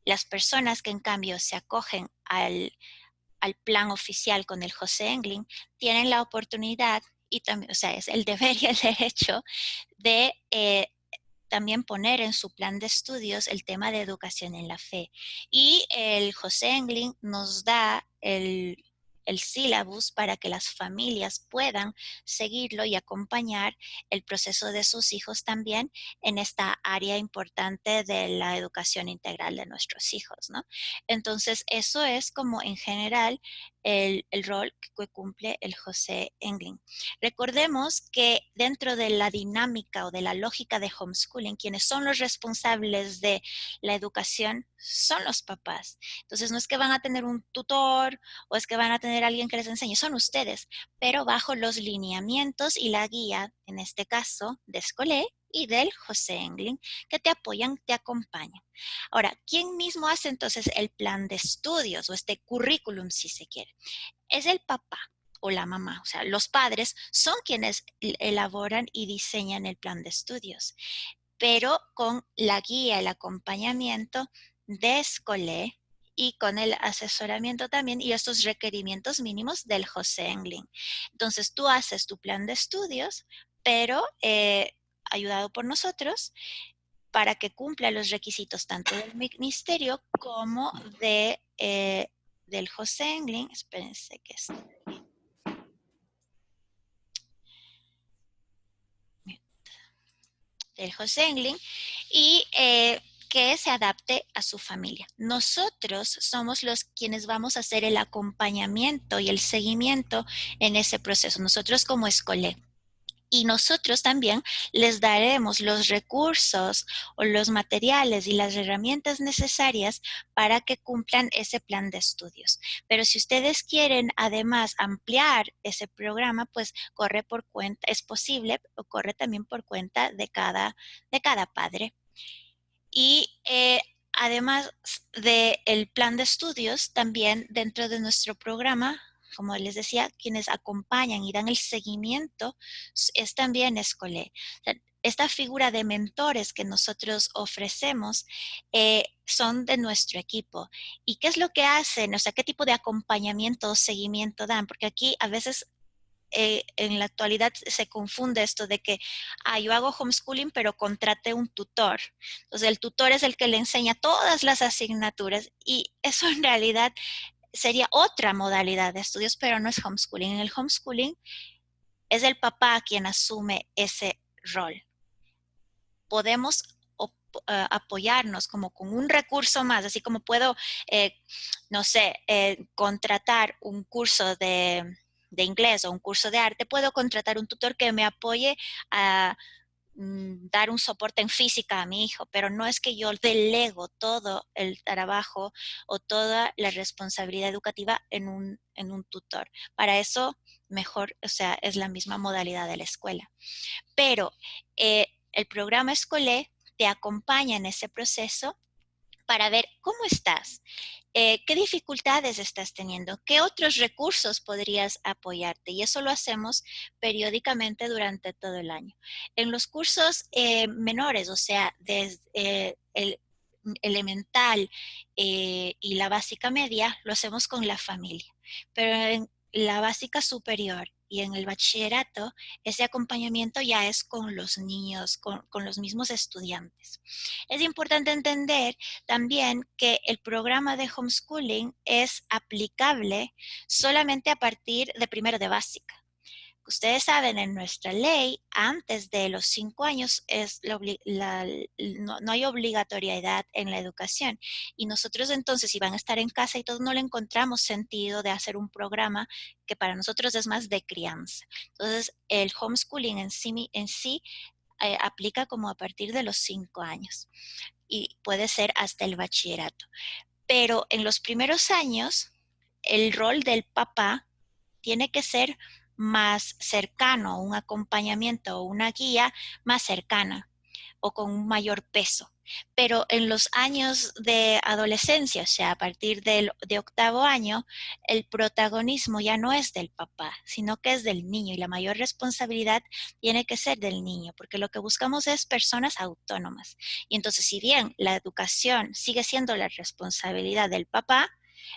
las personas que en cambio se acogen al plan oficial con el José Engling tienen la oportunidad y también, o sea, es el deber y el derecho de también poner en su plan de estudios el tema de educación en la fe. Y el José Engling nos da el sílabus para que las familias puedan seguirlo y acompañar el proceso de sus hijos también en esta área importante de la educación integral de nuestros hijos, ¿no? Entonces, eso es como en general el rol que cumple el José Engling. Recordemos que dentro de la dinámica o de la lógica de homeschooling, quienes son los responsables de la educación son los papás. Entonces, no es que van a tener un tutor o es que van a tener alguien que les enseñe, son ustedes, pero bajo los lineamientos y la guía, en este caso, de Escolé y del José Engling, que te apoyan, te acompañan. Ahora, ¿quién mismo hace entonces el plan de estudios o este currículum, si se quiere? Es el papá o la mamá, o sea, los padres son quienes elaboran y diseñan el plan de estudios, pero con la guía, el acompañamiento de Escolé y con el asesoramiento también y estos requerimientos mínimos del José Engling. Entonces tú haces tu plan de estudios, pero ayudado por nosotros para que cumpla los requisitos tanto del ministerio como del José Engling. Espérense que está del José Engling y que se adapte a su familia. Nosotros somos los quienes vamos a hacer el acompañamiento y el seguimiento en ese proceso. Nosotros como Escolé. Y nosotros también les daremos los recursos o los materiales y las herramientas necesarias para que cumplan ese plan de estudios. Pero si ustedes quieren además ampliar ese programa, pues corre por cuenta, es posible, o corre también por cuenta de cada padre. Y además del plan de estudios, también dentro de nuestro programa, como les decía, quienes acompañan y dan el seguimiento es también Escolé. O sea, esta figura de mentores que nosotros ofrecemos son de nuestro equipo. ¿Y qué es lo que hacen? O sea, ¿qué tipo de acompañamiento o seguimiento dan? Porque aquí a veces en la actualidad se confunde esto de que yo hago homeschooling pero contraté un tutor. Entonces el tutor es el que le enseña todas las asignaturas y eso en realidad sería otra modalidad de estudios, pero no es homeschooling. En el homeschooling es el papá quien asume ese rol. Podemos apoyarnos como con un recurso más, así como puedo, no sé, contratar un curso de inglés o un curso de arte, puedo contratar un tutor que me apoye a dar un soporte en física a mi hijo, pero no es que yo delego todo el trabajo o toda la responsabilidad educativa en un tutor. Para eso, mejor, o sea, es la misma modalidad de la escuela. Pero el programa Escolé te acompaña en ese proceso para ver cómo estás, qué dificultades estás teniendo, qué otros recursos podrías apoyarte. Y eso lo hacemos periódicamente durante todo el año. En los cursos menores, o sea, desde el elemental y la básica media, lo hacemos con la familia. Pero en la básica superior y en el bachillerato, ese acompañamiento ya es con los niños, con los mismos estudiantes. Es importante entender también que el programa de homeschooling es aplicable solamente a partir de primero de básica. Ustedes saben, en nuestra ley, antes de los 5 años no hay obligatoriedad en la educación. Y nosotros entonces, si van a estar en casa y todo, no le encontramos sentido de hacer un programa que para nosotros es más de crianza. Entonces, el homeschooling en sí aplica como a partir de los 5 años y puede ser hasta el bachillerato. Pero en los primeros años, el rol del papá tiene que ser más cercano, un acompañamiento o una guía más cercana o con un mayor peso. Pero en los años de adolescencia, o sea, a partir de octavo año, el protagonismo ya no es del papá, sino que es del niño y la mayor responsabilidad tiene que ser del niño, porque lo que buscamos es personas autónomas. Y entonces, si bien la educación sigue siendo la responsabilidad del papá,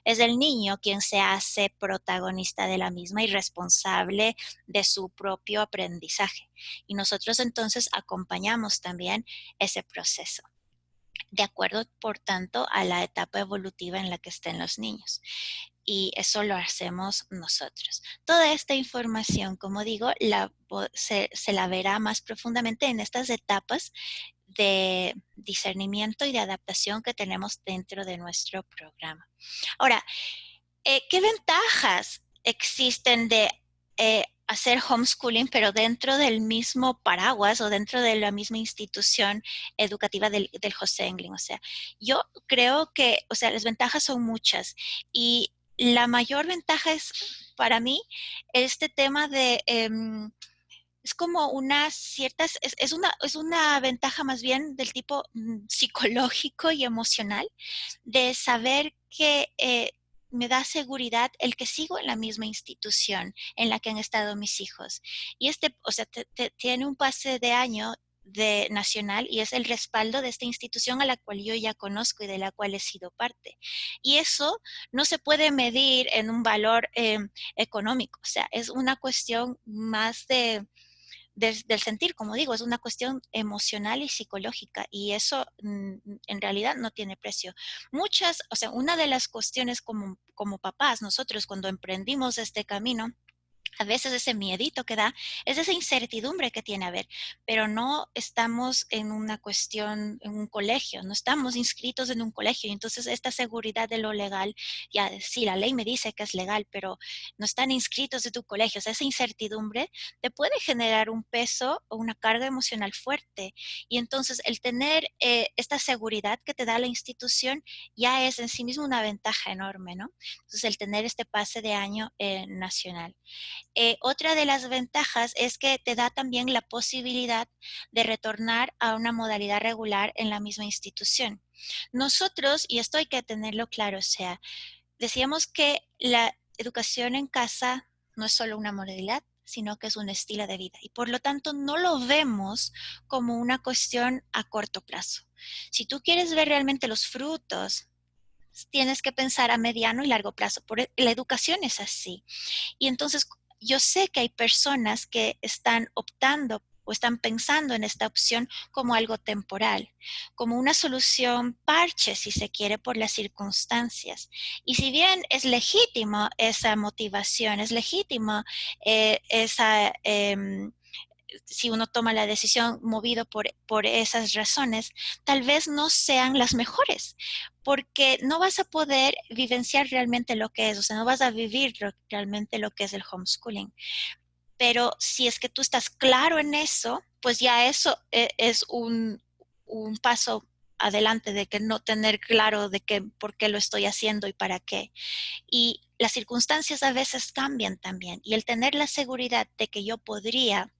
es el niño quien se hace protagonista de la misma y responsable de su propio aprendizaje. Y nosotros entonces acompañamos también ese proceso, de acuerdo, por tanto, a la etapa evolutiva en la que estén los niños. Y eso lo hacemos nosotros. Toda esta información, como digo, se la verá más profundamente en estas etapas de discernimiento y de adaptación que tenemos dentro de nuestro programa. Ahora, ¿qué ventajas existen de hacer homeschooling, pero dentro del mismo paraguas o dentro de la misma institución educativa del José Englin? O sea, yo creo que, o sea, las ventajas son muchas y la mayor ventaja es para mí este tema de es como unas ciertas, es una ventaja más bien del tipo psicológico y emocional de saber que me da seguridad el que sigo en la misma institución en la que han estado mis hijos. Y o sea, tiene un pase de año de nacional y es el respaldo de esta institución a la cual yo ya conozco y de la cual he sido parte. Y eso no se puede medir en un valor económico, o sea, es una cuestión más del sentir, como digo, es una cuestión emocional y psicológica y eso en realidad no tiene precio. Muchas, o sea, una de las cuestiones como papás, nosotros cuando emprendimos este camino, a veces ese miedito que da es esa incertidumbre que tiene a ver, pero no estamos en una cuestión, en un colegio, no estamos inscritos en un colegio, y entonces esta seguridad de lo legal, ya sí, la ley me dice que es legal, pero no están inscritos en tu colegio, o sea, esa incertidumbre te puede generar un peso o una carga emocional fuerte, y entonces el tener esta seguridad que te da la institución ya es en sí mismo una ventaja enorme, ¿no? Entonces el tener este pase de año nacional. Otra de las ventajas es que te da también la posibilidad de retornar a una modalidad regular en la misma institución. Nosotros, y esto hay que tenerlo claro, o sea, decíamos que la educación en casa no es solo una modalidad, sino que es un estilo de vida y por lo tanto no lo vemos como una cuestión a corto plazo. Si tú quieres ver realmente los frutos, tienes que pensar a mediano y largo plazo. La educación es así. Y entonces yo sé que hay personas que están optando o están pensando en esta opción como algo temporal, como una solución parche, si se quiere, por las circunstancias. Y si bien es legítimo esa motivación, es legítimo esa... si uno toma la decisión movido por esas razones, tal vez no sean las mejores, porque no vas a poder vivenciar realmente lo que es, o sea, no vas a vivir realmente lo que es el homeschooling. Pero si es que tú estás claro en eso, pues ya eso es un paso adelante de que no tener claro de que por qué lo estoy haciendo y para qué. Y las circunstancias a veces cambian también. Y el tener la seguridad de que yo podría,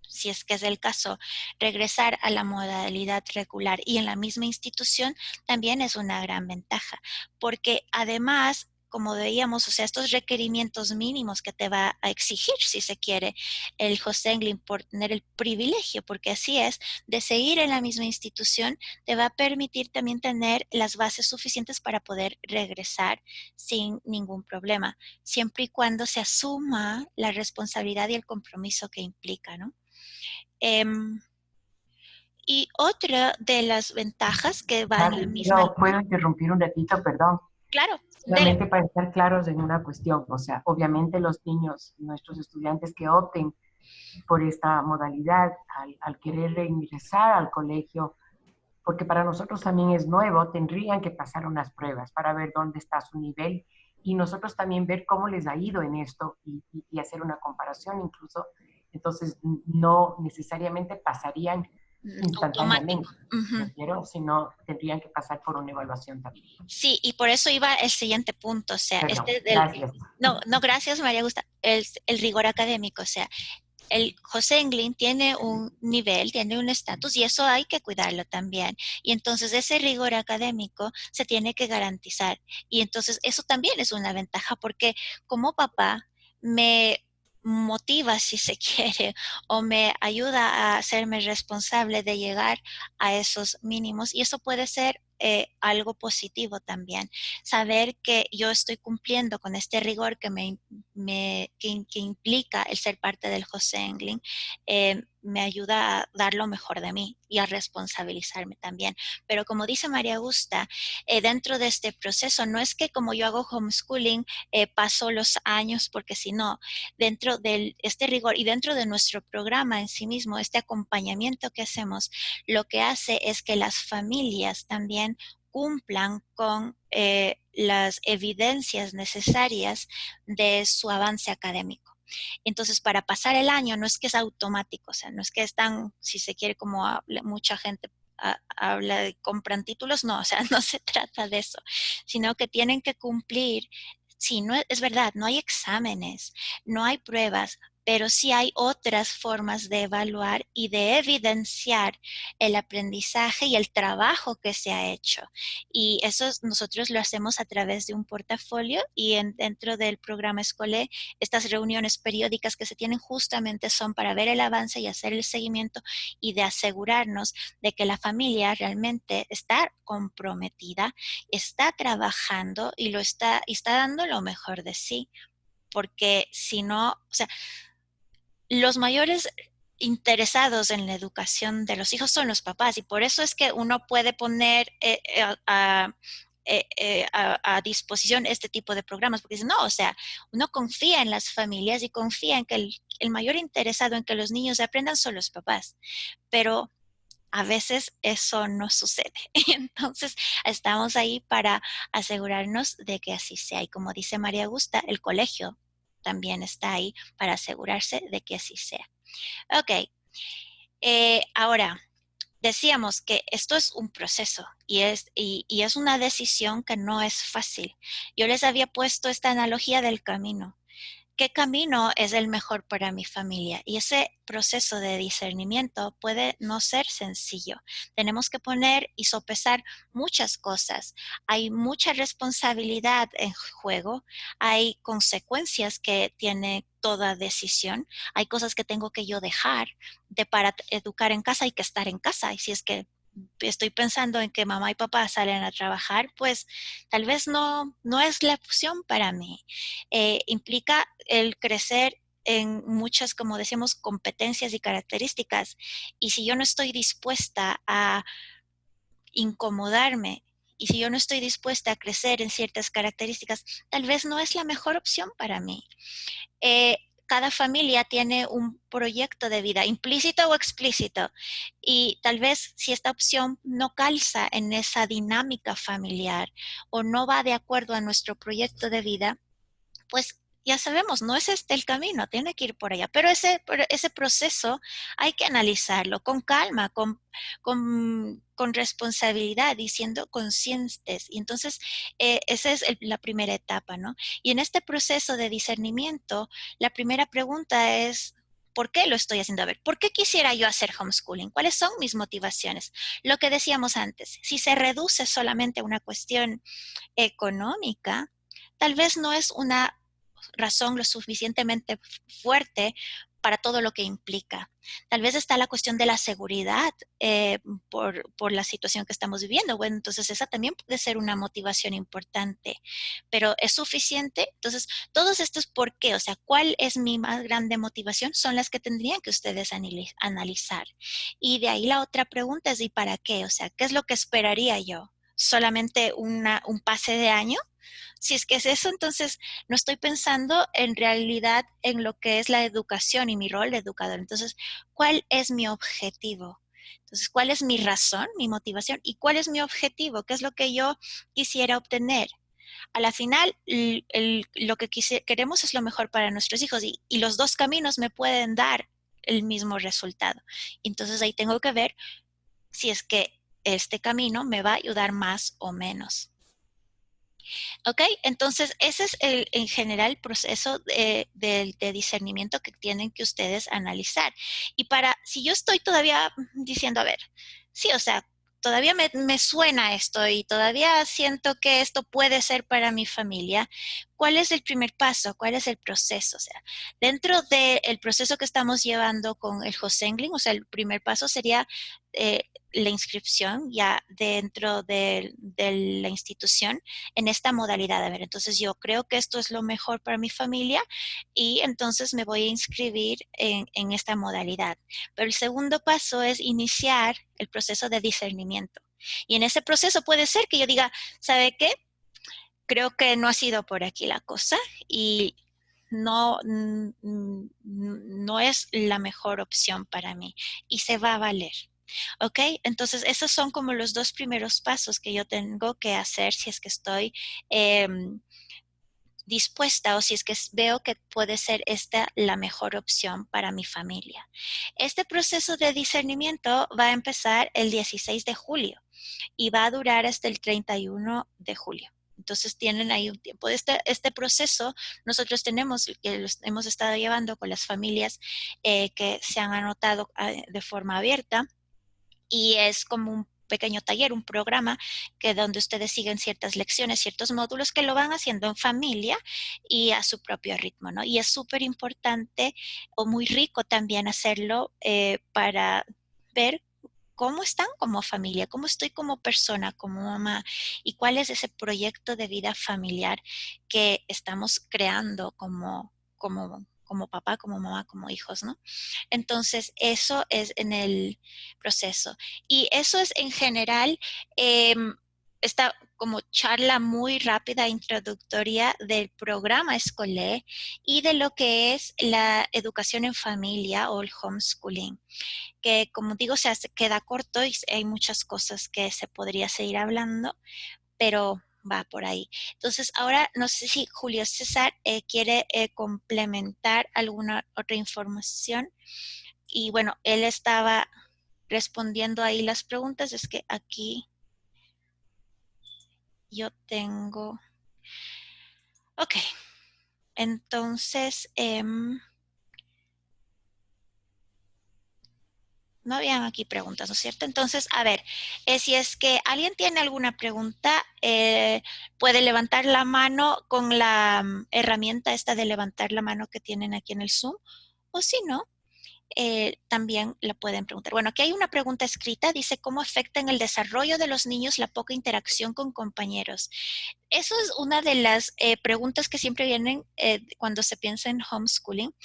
si es que es el caso, regresar a la modalidad regular y en la misma institución también es una gran ventaja, porque además, como veíamos, o sea, estos requerimientos mínimos que te va a exigir, si se quiere, el José Englin por tener el privilegio, porque así es, de seguir en la misma institución, te va a permitir también tener las bases suficientes para poder regresar sin ningún problema, siempre y cuando se asuma la responsabilidad y el compromiso que implica, ¿no? Em, y otra de las ventajas que va en la misma Pero línea, puedo interrumpir un ratito, perdón. claro, dele. Solamente para estar claros en una cuestión, o sea, obviamente los niños, nuestros estudiantes que opten por esta modalidad, al querer reingresar al colegio, porque para nosotros también es nuevo, tendrían que pasar unas pruebas para ver dónde está su nivel y nosotros también ver cómo les ha ido en esto y hacer una comparación incluso. Entonces, no necesariamente pasarían Automático. instantáneamente, Ujú. ¿me quiero? Sino tendrían que pasar por una evaluación también. Sí, y por eso iba el siguiente punto, o sea, Perdón, gracias. no, no, gracias María Augusta, el rigor académico, o sea, el José Englin tiene un nivel, tiene un estatus y eso hay que cuidarlo también. Y entonces ese rigor académico se tiene que garantizar. Y entonces eso también es una ventaja porque como papá me motiva, si se quiere, o me ayuda a hacerme responsable de llegar a esos mínimos. Y eso puede ser algo positivo también. Saber que yo estoy cumpliendo con este rigor que implica el ser parte del José Englin, me ayuda a dar lo mejor de mí y a responsabilizarme también. Pero como dice María Augusta, dentro de este proceso, no es que como yo hago homeschooling, paso los años, porque si no, dentro de este rigor y dentro de nuestro programa en sí mismo, este acompañamiento que hacemos, lo que hace es que las familias también cumplan con las evidencias necesarias de su avance académico. Entonces, para pasar el año no es que es automático, o sea, no es que están, si se quiere, como mucha gente habla de compran títulos, no, o sea, no se trata de eso, sino que tienen que cumplir. Sí, no es verdad, no hay exámenes, no hay pruebas, pero sí hay otras formas de evaluar y de evidenciar el aprendizaje y el trabajo que se ha hecho. Y eso nosotros lo hacemos a través de un portafolio y dentro del programa Escolé, estas reuniones periódicas que se tienen justamente son para ver el avance y hacer el seguimiento y de asegurarnos de que la familia realmente está comprometida, está trabajando y está dando lo mejor de sí. Porque si no, o sea, los mayores interesados en la educación de los hijos son los papás y por eso es que uno puede poner a disposición este tipo de programas, porque dice, no, o sea, uno confía en las familias y confía en que el mayor interesado en que los niños aprendan son los papás, pero a veces eso no sucede. Entonces, estamos ahí para asegurarnos de que así sea. Y como dice María Augusta, el colegio también está ahí para asegurarse de que así sea. Ok, ahora, decíamos que esto es un proceso y es una decisión que no es fácil. Yo les había puesto esta analogía del camino. ¿Qué camino es el mejor para mi familia? Y ese proceso de discernimiento puede no ser sencillo. Tenemos que poner y sopesar muchas cosas. Hay mucha responsabilidad en juego, hay consecuencias que tiene toda decisión, hay cosas que tengo que yo dejar de para educar en casa, hay que estar en casa. Y si es que estoy pensando en que mamá y papá salen a trabajar, pues tal vez no es la opción para mí. Implica el crecer en muchas, como decíamos, competencias y características. Y si yo no estoy dispuesta a incomodarme y si yo no estoy dispuesta a crecer en ciertas características, tal vez no es la mejor opción para mí. Eh, cada familia tiene un proyecto de vida, implícito o explícito, y tal vez si esta opción no calza en esa dinámica familiar o no va de acuerdo a nuestro proyecto de vida, pues ya sabemos, no es este el camino, tiene que ir por allá. Pero ese proceso hay que analizarlo con calma, con responsabilidad y siendo conscientes. Y entonces, esa es la primera etapa, ¿no? Y en este proceso de discernimiento, la primera pregunta es, ¿por qué lo estoy haciendo? A ver, ¿por qué quisiera yo hacer homeschooling? ¿Cuáles son mis motivaciones? Lo que decíamos antes, si se reduce solamente a una cuestión económica, tal vez no es una razón lo suficientemente fuerte para todo lo que implica. Tal vez está la cuestión de la seguridad por la situación que estamos viviendo. Bueno, entonces esa también puede ser una motivación importante, pero ¿es suficiente? Entonces, todos estos por qué, o sea, ¿cuál es mi más grande motivación? Son las que tendrían que ustedes analizar. Y de ahí la otra pregunta es ¿y para qué? O sea, ¿qué es lo que esperaría yo? ¿Solamente un pase de año? Si es que es eso, entonces no estoy pensando en realidad en lo que es la educación y mi rol de educador. Entonces, ¿cuál es mi objetivo? Entonces, ¿cuál es mi razón, mi motivación? ¿Y cuál es mi objetivo? ¿Qué es lo que yo quisiera obtener? A la final, lo que queremos es lo mejor para nuestros hijos y los dos caminos me pueden dar el mismo resultado. Entonces, ahí tengo que ver si es que este camino me va a ayudar más o menos. ¿Ok? Entonces, ese es en general el proceso de discernimiento que tienen que ustedes analizar. Y si yo estoy todavía diciendo, a ver, sí, o sea, todavía me suena esto y todavía siento que esto puede ser para mi familia, ¿cuál es el primer paso? ¿Cuál es el proceso? O sea, dentro del proceso que estamos llevando con el Hosengling, o sea, el primer paso sería la inscripción ya dentro de la institución en esta modalidad. A ver, entonces yo creo que esto es lo mejor para mi familia y entonces me voy a inscribir en esta modalidad. Pero el segundo paso es iniciar el proceso de discernimiento. Y en ese proceso puede ser que yo diga, ¿sabe qué? Creo que no ha sido por aquí la cosa y no es la mejor opción para mí y se va a valer. ¿Ok? Entonces, esos son como los dos primeros pasos que yo tengo que hacer si es que estoy eh, dispuesta o si es que veo que puede ser esta la mejor opción para mi familia. Este proceso de discernimiento va a empezar el 16 de julio y va a durar hasta el 31 de julio. Entonces tienen ahí un tiempo. Este proceso nosotros tenemos, que los hemos estado llevando con las familias que se han anotado de forma abierta y es como un pequeño taller, un programa que donde ustedes siguen ciertas lecciones, ciertos módulos que lo van haciendo en familia y a su propio ritmo, ¿no? Y es súper importante o muy rico también hacerlo para ver cómo están como familia, cómo estoy como persona, como mamá y cuál es ese proyecto de vida familiar que estamos creando como papá, como mamá, como hijos, ¿no? Entonces, eso es en el proceso. Y eso es en general esta como charla muy rápida introductoria del programa escolar y de lo que es la educación en familia o el homeschooling, que como digo, se queda corto y hay muchas cosas que se podría seguir hablando, pero va por ahí. Entonces, ahora no sé si Julio César quiere complementar alguna otra información. Y bueno, él estaba respondiendo ahí las preguntas. Es que aquí yo tengo... Ok, entonces... no habían aquí preguntas, ¿no es cierto? Entonces, a ver, si es que alguien tiene alguna pregunta, puede levantar la mano con la herramienta esta de levantar la mano que tienen aquí en el Zoom, o si no, también la pueden preguntar. Bueno, aquí hay una pregunta escrita, dice, ¿cómo afecta en el desarrollo de los niños la poca interacción con compañeros? Eso es una de las preguntas que siempre vienen cuando se piensa en homeschooling.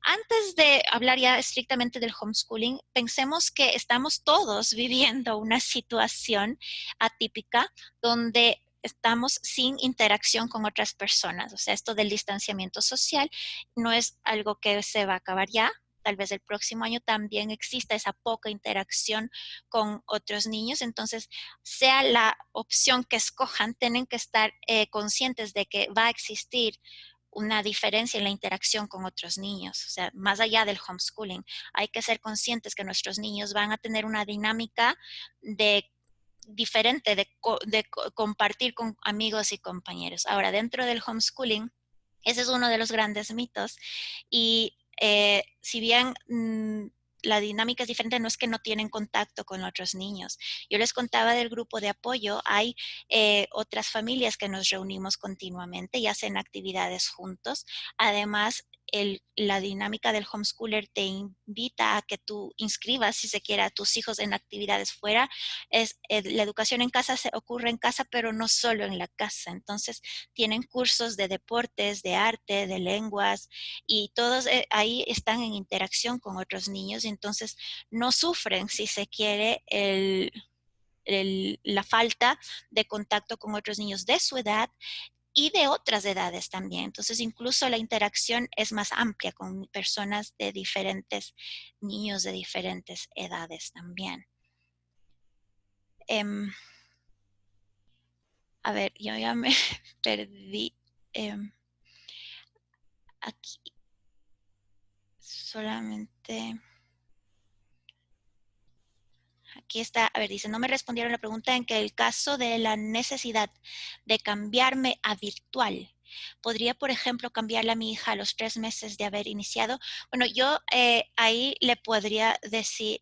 Antes de hablar ya estrictamente del homeschooling, pensemos que estamos todos viviendo una situación atípica donde estamos sin interacción con otras personas. O sea, esto del distanciamiento social no es algo que se va a acabar ya. Tal vez el próximo año también exista esa poca interacción con otros niños. Entonces, sea la opción que escojan, tienen que estar conscientes de que va a existir una diferencia en la interacción con otros niños. O sea, más allá del homeschooling, hay que ser conscientes que nuestros niños van a tener una dinámica de diferente de compartir con amigos y compañeros. Ahora, dentro del homeschooling, ese es uno de los grandes mitos y si bien la dinámica es diferente, no es que no tienen contacto con otros niños. Yo les contaba del grupo de apoyo, hay otras familias que nos reunimos continuamente y hacen actividades juntos. Además, la dinámica del homeschooler te invita a que tú inscribas, si se quiere, a tus hijos en actividades fuera. La educación en casa se ocurre en casa, pero no solo en la casa. Entonces, tienen cursos de deportes, de arte, de lenguas, y todos ahí están en interacción con otros niños, y entonces no sufren, si se quiere, la falta de contacto con otros niños de su edad y de otras edades también. Entonces, incluso la interacción es más amplia con personas de diferentes niños de diferentes edades también. A ver, yo ya me perdí. Aquí solamente... Aquí está, a ver, dice, no me respondieron la pregunta en que el caso de la necesidad de cambiarme a virtual, ¿podría, por ejemplo, cambiarle a mi hija a los 3 meses de haber iniciado? Bueno, yo ahí le podría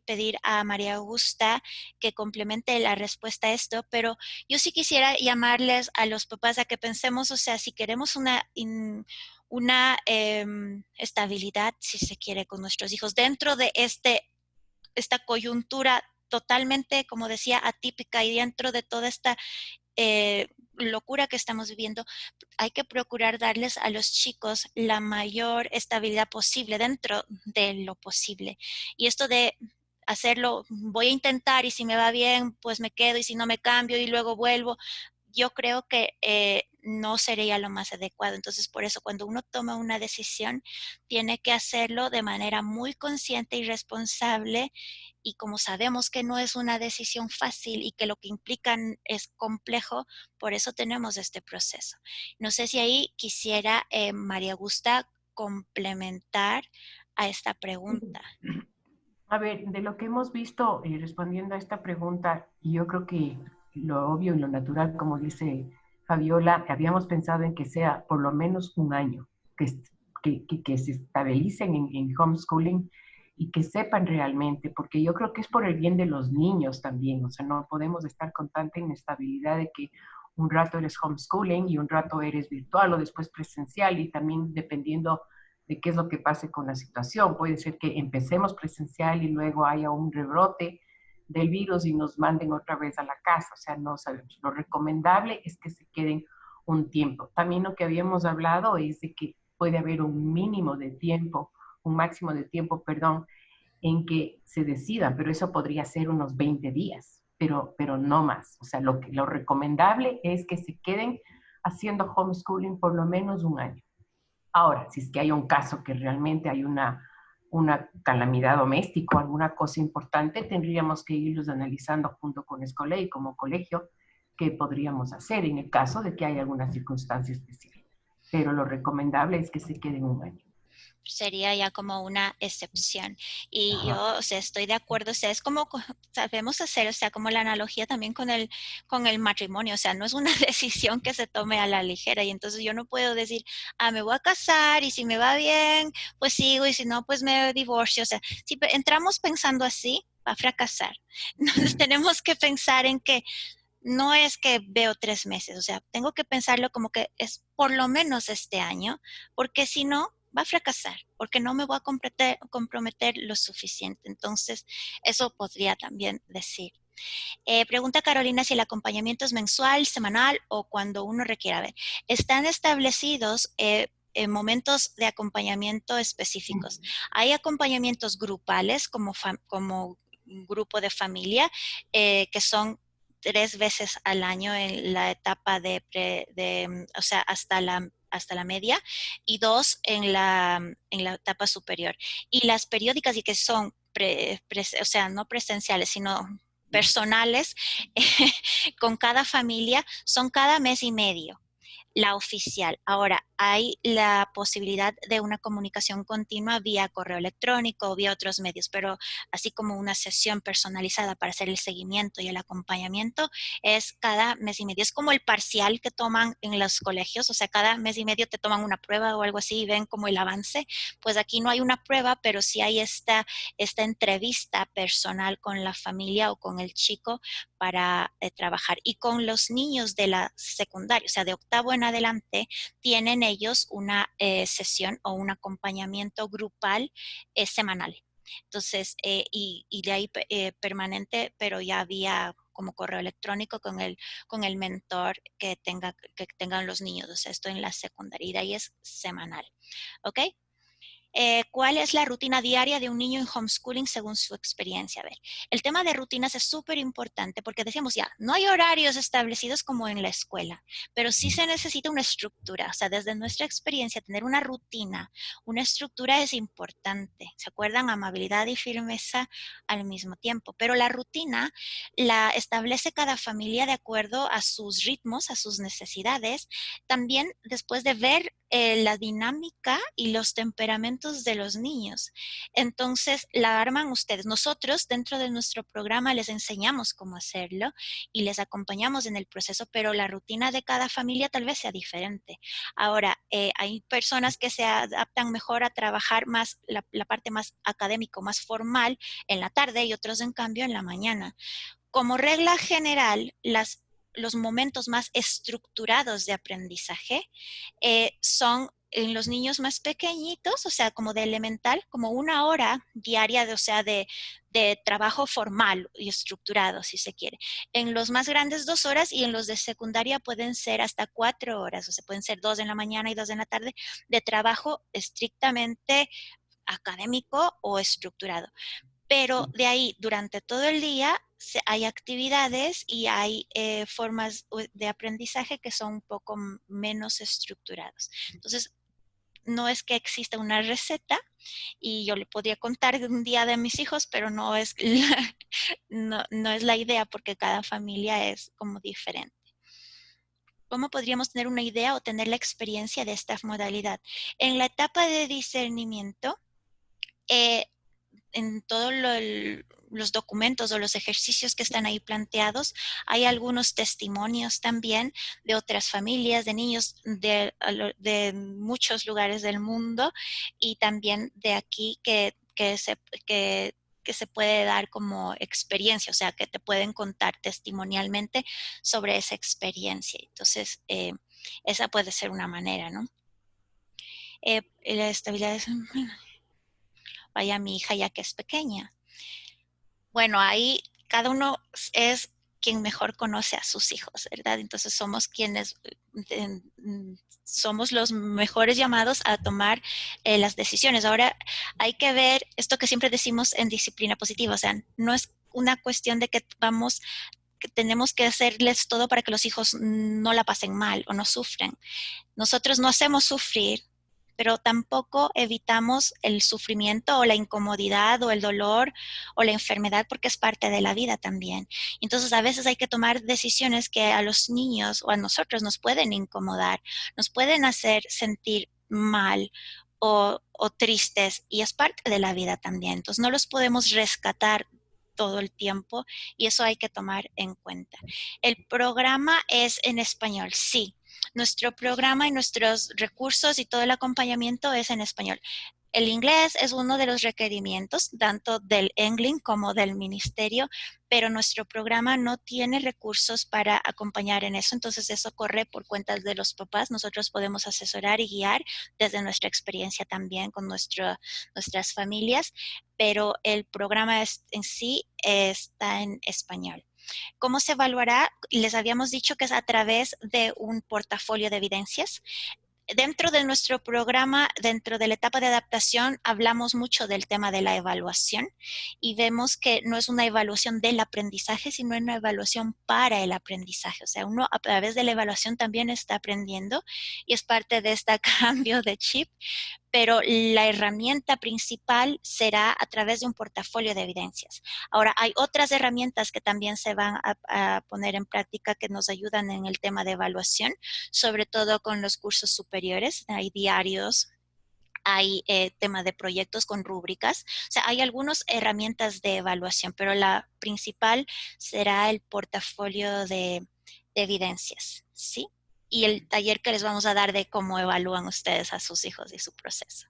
pedir a María Augusta que complemente la respuesta a esto, pero yo sí quisiera llamarles a los papás a que pensemos, o sea, si queremos una estabilidad, si se quiere, con nuestros hijos dentro de esta coyuntura totalmente, como decía, atípica, y dentro de toda esta locura que estamos viviendo, hay que procurar darles a los chicos la mayor estabilidad posible dentro de lo posible. Y esto de hacerlo, voy a intentar y si me va bien, pues me quedo y si no me cambio y luego vuelvo, yo creo que no sería lo más adecuado. Entonces, por eso cuando uno toma una decisión, tiene que hacerlo de manera muy consciente y responsable. Y como sabemos que no es una decisión fácil y que lo que implican es complejo, por eso tenemos este proceso. No sé si ahí quisiera María Augusta complementar a esta pregunta. A ver, de lo que hemos visto respondiendo a esta pregunta, y yo creo que lo obvio y lo natural, como dice Fabiola, habíamos pensado en que sea por lo menos un año, que se estabilicen en homeschooling y que sepan realmente, porque yo creo que es por el bien de los niños también, o sea, no podemos estar con tanta inestabilidad de que un rato eres homeschooling y un rato eres virtual o después presencial, y también dependiendo de qué es lo que pase con la situación. Puede ser que empecemos presencial y luego haya un rebrote del virus y nos manden otra vez a la casa. O sea, no sabemos. Lo recomendable es que se queden un tiempo. También lo que habíamos hablado es de que puede haber un mínimo de tiempo, un máximo de tiempo, perdón, en que se decida, pero eso podría ser unos 20 días, pero no más. O sea, lo recomendable es que se queden haciendo homeschooling por lo menos un año. Ahora, si es que hay un caso que realmente hay una calamidad doméstica o alguna cosa importante, tendríamos que irlos analizando junto con Escolé y como colegio qué podríamos hacer en el caso de que haya alguna circunstancia especial. Pero lo recomendable es que se queden un año. Sería ya como una excepción. Y Ajá. yo, o sea, estoy de acuerdo, o sea, es como sabemos hacer, o sea, como la analogía también con el matrimonio, o sea, no es una decisión que se tome a la ligera, y entonces yo no puedo decir, me voy a casar y si me va bien, pues sigo, y si no, pues me divorcio. O sea, si entramos pensando así, va a fracasar. Entonces tenemos que pensar en que no es que veo 3 meses, o sea, tengo que pensarlo como que es por lo menos este año, porque si no, va a fracasar porque no me voy a comprometer lo suficiente. Entonces, eso podría también decir. Pregunta Carolina si el acompañamiento es mensual, semanal o cuando uno requiera. Ver, están establecidos momentos de acompañamiento específicos. Hay acompañamientos grupales como grupo de familia que son 3 veces al año en la etapa o sea, hasta la media y 2 en la etapa superior. Y las periódicas y que son o sea, no presenciales, sino personales con cada familia son cada mes y medio la oficial. Ahora, hay la posibilidad de una comunicación continua vía correo electrónico o vía otros medios, pero así como una sesión personalizada para hacer el seguimiento y el acompañamiento es cada mes y medio. Es como el parcial que toman en los colegios, o sea, cada mes y medio te toman una prueba o algo así y ven como el avance. Pues aquí no hay una prueba, pero sí hay esta entrevista personal con la familia o con el chico para trabajar. Y con los niños de la secundaria, o sea, de octavo en adelante, tienen ellos una sesión o un acompañamiento grupal semanal. Entonces, y de ahí permanente, pero ya había como correo electrónico con el mentor que tengan los niños. O sea, esto en la secundaria y de ahí es semanal. ¿Ok? ¿Cuál es la rutina diaria de un niño en homeschooling según su experiencia? A ver, el tema de rutinas es súper importante porque decíamos ya, no hay horarios establecidos como en la escuela, pero sí se necesita una estructura. O sea, desde nuestra experiencia, tener una rutina, una estructura es importante. ¿Se acuerdan? Amabilidad y firmeza al mismo tiempo. Pero la rutina la establece cada familia de acuerdo a sus ritmos, a sus necesidades. También después de ver la dinámica y los temperamentos de los niños. Entonces, la arman ustedes. Nosotros, dentro de nuestro programa, les enseñamos cómo hacerlo y les acompañamos en el proceso, pero la rutina de cada familia tal vez sea diferente. Ahora, hay personas que se adaptan mejor a trabajar más la parte más académico, más formal en la tarde y otros, en cambio, en la mañana. Como regla general, los momentos más estructurados de aprendizaje son en los niños más pequeñitos, o sea, como de elemental, como 1 hora diaria, o sea, de trabajo formal y estructurado, si se quiere. En los más grandes 2 horas y en los de secundaria pueden ser hasta 4 horas, o sea, pueden ser 2 en la mañana y 2 en la tarde de trabajo estrictamente académico o estructurado. Pero de ahí, durante todo el día, hay actividades y hay formas de aprendizaje que son un poco menos estructurados. Entonces, no es que exista una receta y yo le podría contar de un día de mis hijos, pero no es no es la idea porque cada familia es como diferente. ¿Cómo podríamos tener una idea o tener la experiencia de esta modalidad? En la etapa de discernimiento, eh, en todos los documentos o los ejercicios que están ahí planteados, hay algunos testimonios también de otras familias, de niños de muchos lugares del mundo y también de aquí que se puede dar como experiencia, o sea, que te pueden contar testimonialmente sobre esa experiencia. Entonces, esa puede ser una manera, ¿no? La estabilidad es... Vaya mi hija ya que es pequeña. Bueno, ahí cada uno es quien mejor conoce a sus hijos, ¿verdad? Entonces somos quienes somos los mejores llamados a tomar las decisiones. Ahora hay que ver esto que siempre decimos en disciplina positiva, o sea, no es una cuestión de que tenemos que hacerles todo para que los hijos no la pasen mal o no sufren. Nosotros no hacemos sufrir, pero tampoco evitamos el sufrimiento o la incomodidad o el dolor o la enfermedad porque es parte de la vida también. Entonces a veces hay que tomar decisiones que a los niños o a nosotros nos pueden incomodar, nos pueden hacer sentir mal o tristes y es parte de la vida también. Entonces no los podemos rescatar todo el tiempo y eso hay que tomar en cuenta. El programa es en español, sí. Nuestro programa y nuestros recursos y todo el acompañamiento es en español. El inglés es uno de los requerimientos, tanto del ENGLIN como del ministerio, pero nuestro programa no tiene recursos para acompañar en eso, entonces eso corre por cuentas de los papás. Nosotros podemos asesorar y guiar desde nuestra experiencia también con nuestras familias, pero el programa en sí está en español. ¿Cómo se evaluará? Les habíamos dicho que es a través de un portafolio de evidencias. Dentro de nuestro programa, dentro de la etapa de adaptación, hablamos mucho del tema de la evaluación y vemos que no es una evaluación del aprendizaje, sino una evaluación para el aprendizaje. O sea, uno a través de la evaluación también está aprendiendo y es parte de este cambio de chip, pero la herramienta principal será a través de un portafolio de evidencias. Ahora, hay otras herramientas que también se van a poner en práctica que nos ayudan en el tema de evaluación, sobre todo con los cursos superiores. Hay diarios, hay tema de proyectos con rúbricas. O sea, hay algunas herramientas de evaluación, pero la principal será el portafolio de evidencias, ¿sí? Y el taller que les vamos a dar de cómo evalúan ustedes a sus hijos y su proceso.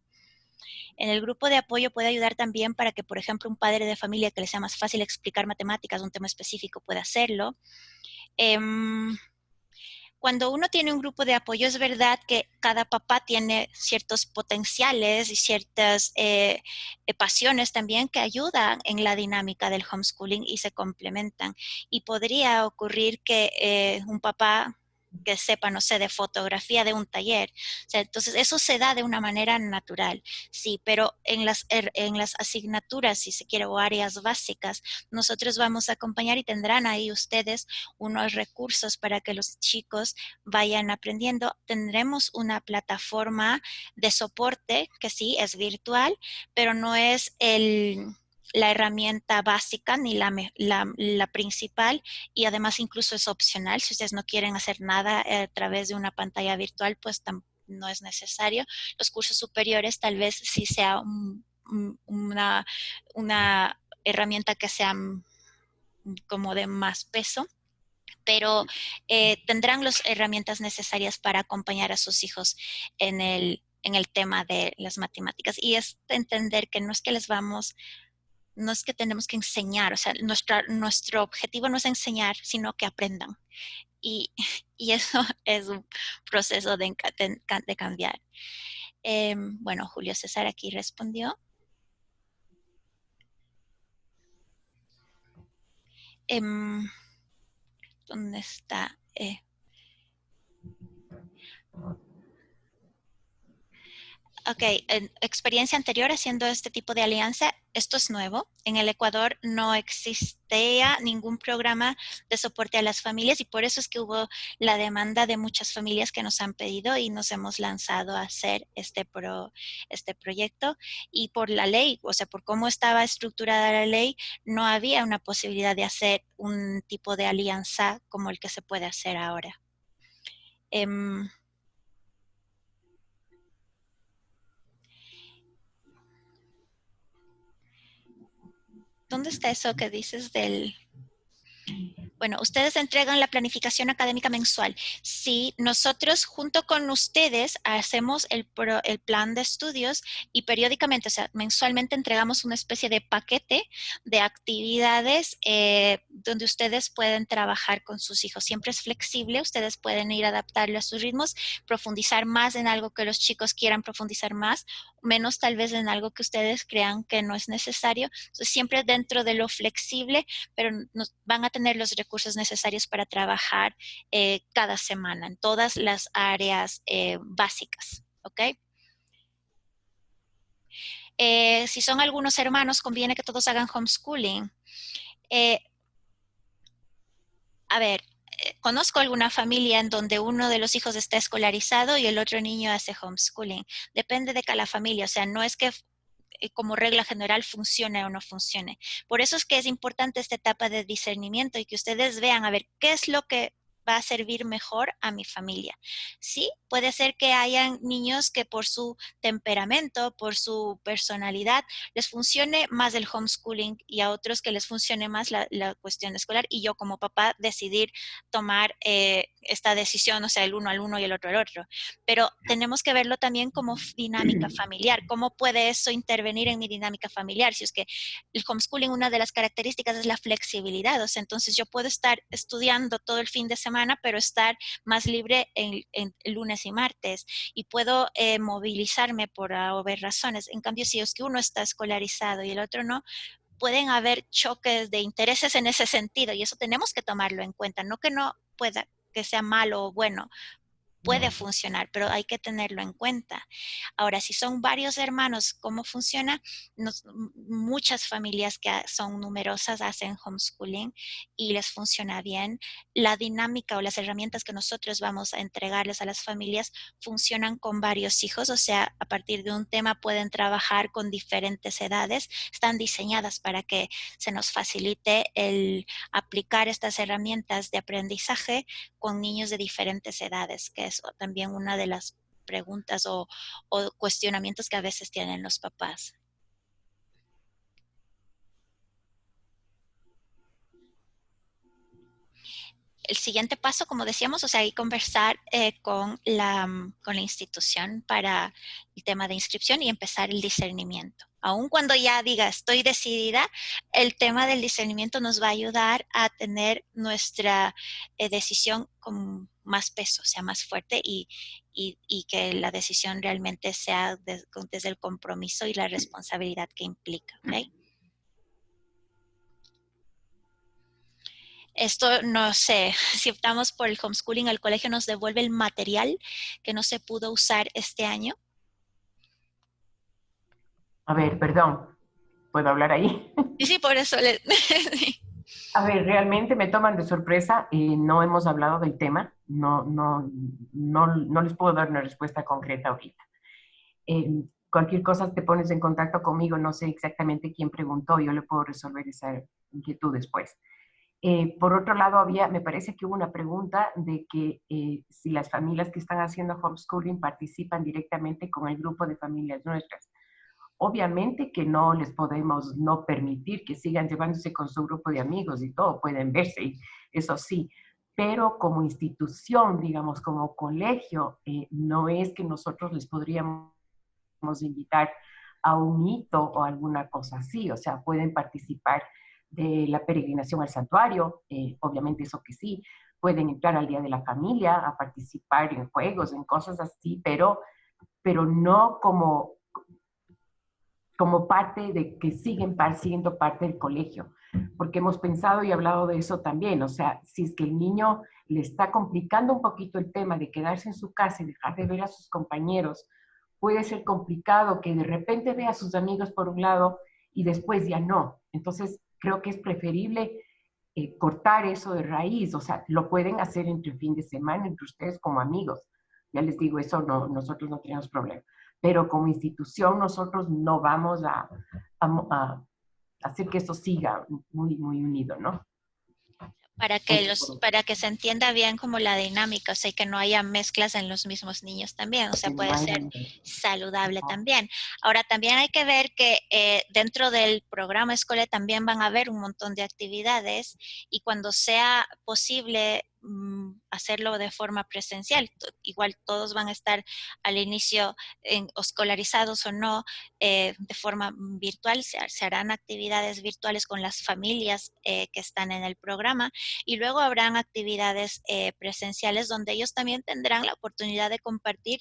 En el grupo de apoyo puede ayudar también para que, por ejemplo, un padre de familia que le sea más fácil explicar matemáticas, un tema específico, pueda hacerlo. Cuando uno tiene un grupo de apoyo, es verdad que cada papá tiene ciertos potenciales y ciertas pasiones también que ayudan en la dinámica del homeschooling y se complementan. Y podría ocurrir que un papá que sepa, no sé, de fotografía de un taller. O sea, entonces, eso se da de una manera natural, sí, pero en las asignaturas, si se quiere, o áreas básicas, nosotros vamos a acompañar y tendrán ahí ustedes unos recursos para que los chicos vayan aprendiendo. Tendremos una plataforma de soporte que sí es virtual, pero no es la herramienta básica ni la principal, y además incluso es opcional. Si ustedes no quieren hacer nada a través de una pantalla virtual, pues no es necesario. Los cursos superiores tal vez sí sea una herramienta que sea como de más peso, pero tendrán las herramientas necesarias para acompañar a sus hijos en el tema de las matemáticas. Y es entender que no es que no es que tenemos que enseñar, o sea, nuestro objetivo no es enseñar, sino que aprendan. Y, y eso es un proceso de cambiar. Bueno, Julio César aquí respondió. ¿Dónde está? Ok, en experiencia anterior haciendo este tipo de alianza, esto es nuevo. En el Ecuador no existía ningún programa de soporte a las familias y por eso es que hubo la demanda de muchas familias que nos han pedido y nos hemos lanzado a hacer este proyecto. Y por la ley, o sea, por cómo estaba estructurada la ley, no había una posibilidad de hacer un tipo de alianza como el que se puede hacer ahora. ¿Dónde está eso que dices del... Bueno, ustedes entregan la planificación académica mensual. Sí, nosotros junto con ustedes hacemos el plan de estudios y periódicamente, o sea, mensualmente entregamos una especie de paquete de actividades donde ustedes pueden trabajar con sus hijos. Siempre es flexible, ustedes pueden ir a adaptarlo a sus ritmos, profundizar más en algo que los chicos quieran profundizar más, menos tal vez en algo que ustedes crean que no es necesario. Entonces, siempre dentro de lo flexible, pero van a tener los recursos necesarios para trabajar cada semana en todas las áreas básicas, ¿ok? Si son algunos hermanos, conviene que todos hagan homeschooling. A ver, conozco alguna familia en donde uno de los hijos está escolarizado y el otro niño hace homeschooling. Depende de cada familia, o sea, no es que como regla general funcione o no funcione. Por eso es que es importante esta etapa de discernimiento y que ustedes vean a ver qué es lo que va a servir mejor a mi familia. Sí, puede ser que hayan niños que por su temperamento, por su personalidad, les funcione más el homeschooling y a otros que les funcione más la cuestión escolar, y yo como papá decidir tomar esta decisión, o sea, el uno al uno y el otro al otro. Pero tenemos que verlo también como dinámica familiar. ¿Cómo puede eso intervenir en mi dinámica familiar? Si es que el homeschooling, una de las características es la flexibilidad, o sea, entonces yo puedo estar estudiando todo el fin de semana, pero estar más libre en lunes y martes, y puedo movilizarme por haber razones. En cambio, si es que uno está escolarizado y el otro no, pueden haber choques de intereses en ese sentido, y eso tenemos que tomarlo en cuenta. No que no pueda, que sea malo o bueno, puede funcionar, pero hay que tenerlo en cuenta. Ahora, si son varios hermanos, ¿cómo funciona? Muchas familias que son numerosas hacen homeschooling y les funciona bien. La dinámica o las herramientas que nosotros vamos a entregarles a las familias funcionan con varios hijos, o sea, a partir de un tema pueden trabajar con diferentes edades. Están diseñadas para que se nos facilite el aplicar estas herramientas de aprendizaje con niños de diferentes edades, que es también una de las preguntas o cuestionamientos que a veces tienen los papás. El siguiente paso, como decíamos, o sea, y conversar con la institución para el tema de inscripción y empezar el discernimiento. Aun cuando ya diga estoy decidida, el tema del discernimiento nos va a ayudar a tener nuestra decisión con más peso, sea más fuerte, y que la decisión realmente sea desde el compromiso y la responsabilidad que implica. ¿Okay? Esto no sé, si optamos por el homeschooling, el colegio nos devuelve el material que no se pudo usar este año. A ver, perdón, ¿puedo hablar ahí? Y sí, por eso A ver, realmente me toman de sorpresa. No hemos hablado del tema. No les puedo dar una respuesta concreta ahorita. Cualquier cosa te pones en contacto conmigo. No sé exactamente quién preguntó. Yo le puedo resolver esa inquietud después. Por otro lado, me parece que hubo una pregunta de que si las familias que están haciendo homeschooling participan directamente con el grupo de familias nuestras. Obviamente que no les podemos no permitir que sigan llevándose con su grupo de amigos y todo, pueden verse, eso sí, pero como institución, digamos, como colegio, no es que nosotros les podríamos invitar a un hito o alguna cosa así, o sea, pueden participar de la peregrinación al santuario, obviamente eso que sí, pueden entrar al Día de la Familia, a participar en juegos, en cosas así, pero no como parte de que siguen siendo parte del colegio, porque hemos pensado y hablado de eso también, o sea, si es que el niño le está complicando un poquito el tema de quedarse en su casa y dejar de ver a sus compañeros, puede ser complicado que de repente vea a sus amigos por un lado y después ya no. Entonces, creo que es preferible cortar eso de raíz, o sea, lo pueden hacer entre fin de semana, entre ustedes como amigos. Ya les digo, eso no, nosotros no tenemos problema. Pero como institución nosotros no vamos a hacer que eso siga muy, muy unido, ¿no? para que se entienda bien como la dinámica, o sea, y que no haya mezclas en los mismos niños también, o sea, Que no puede haya, ser saludable también. Ahora, también hay que ver que dentro del programa escolar también van a haber un montón de actividades, y cuando sea posible hacerlo de forma presencial, igual todos van a estar al inicio escolarizados o no, de forma virtual, se harán actividades virtuales con las familias que están en el programa, y luego habrán actividades presenciales donde ellos también tendrán la oportunidad de compartir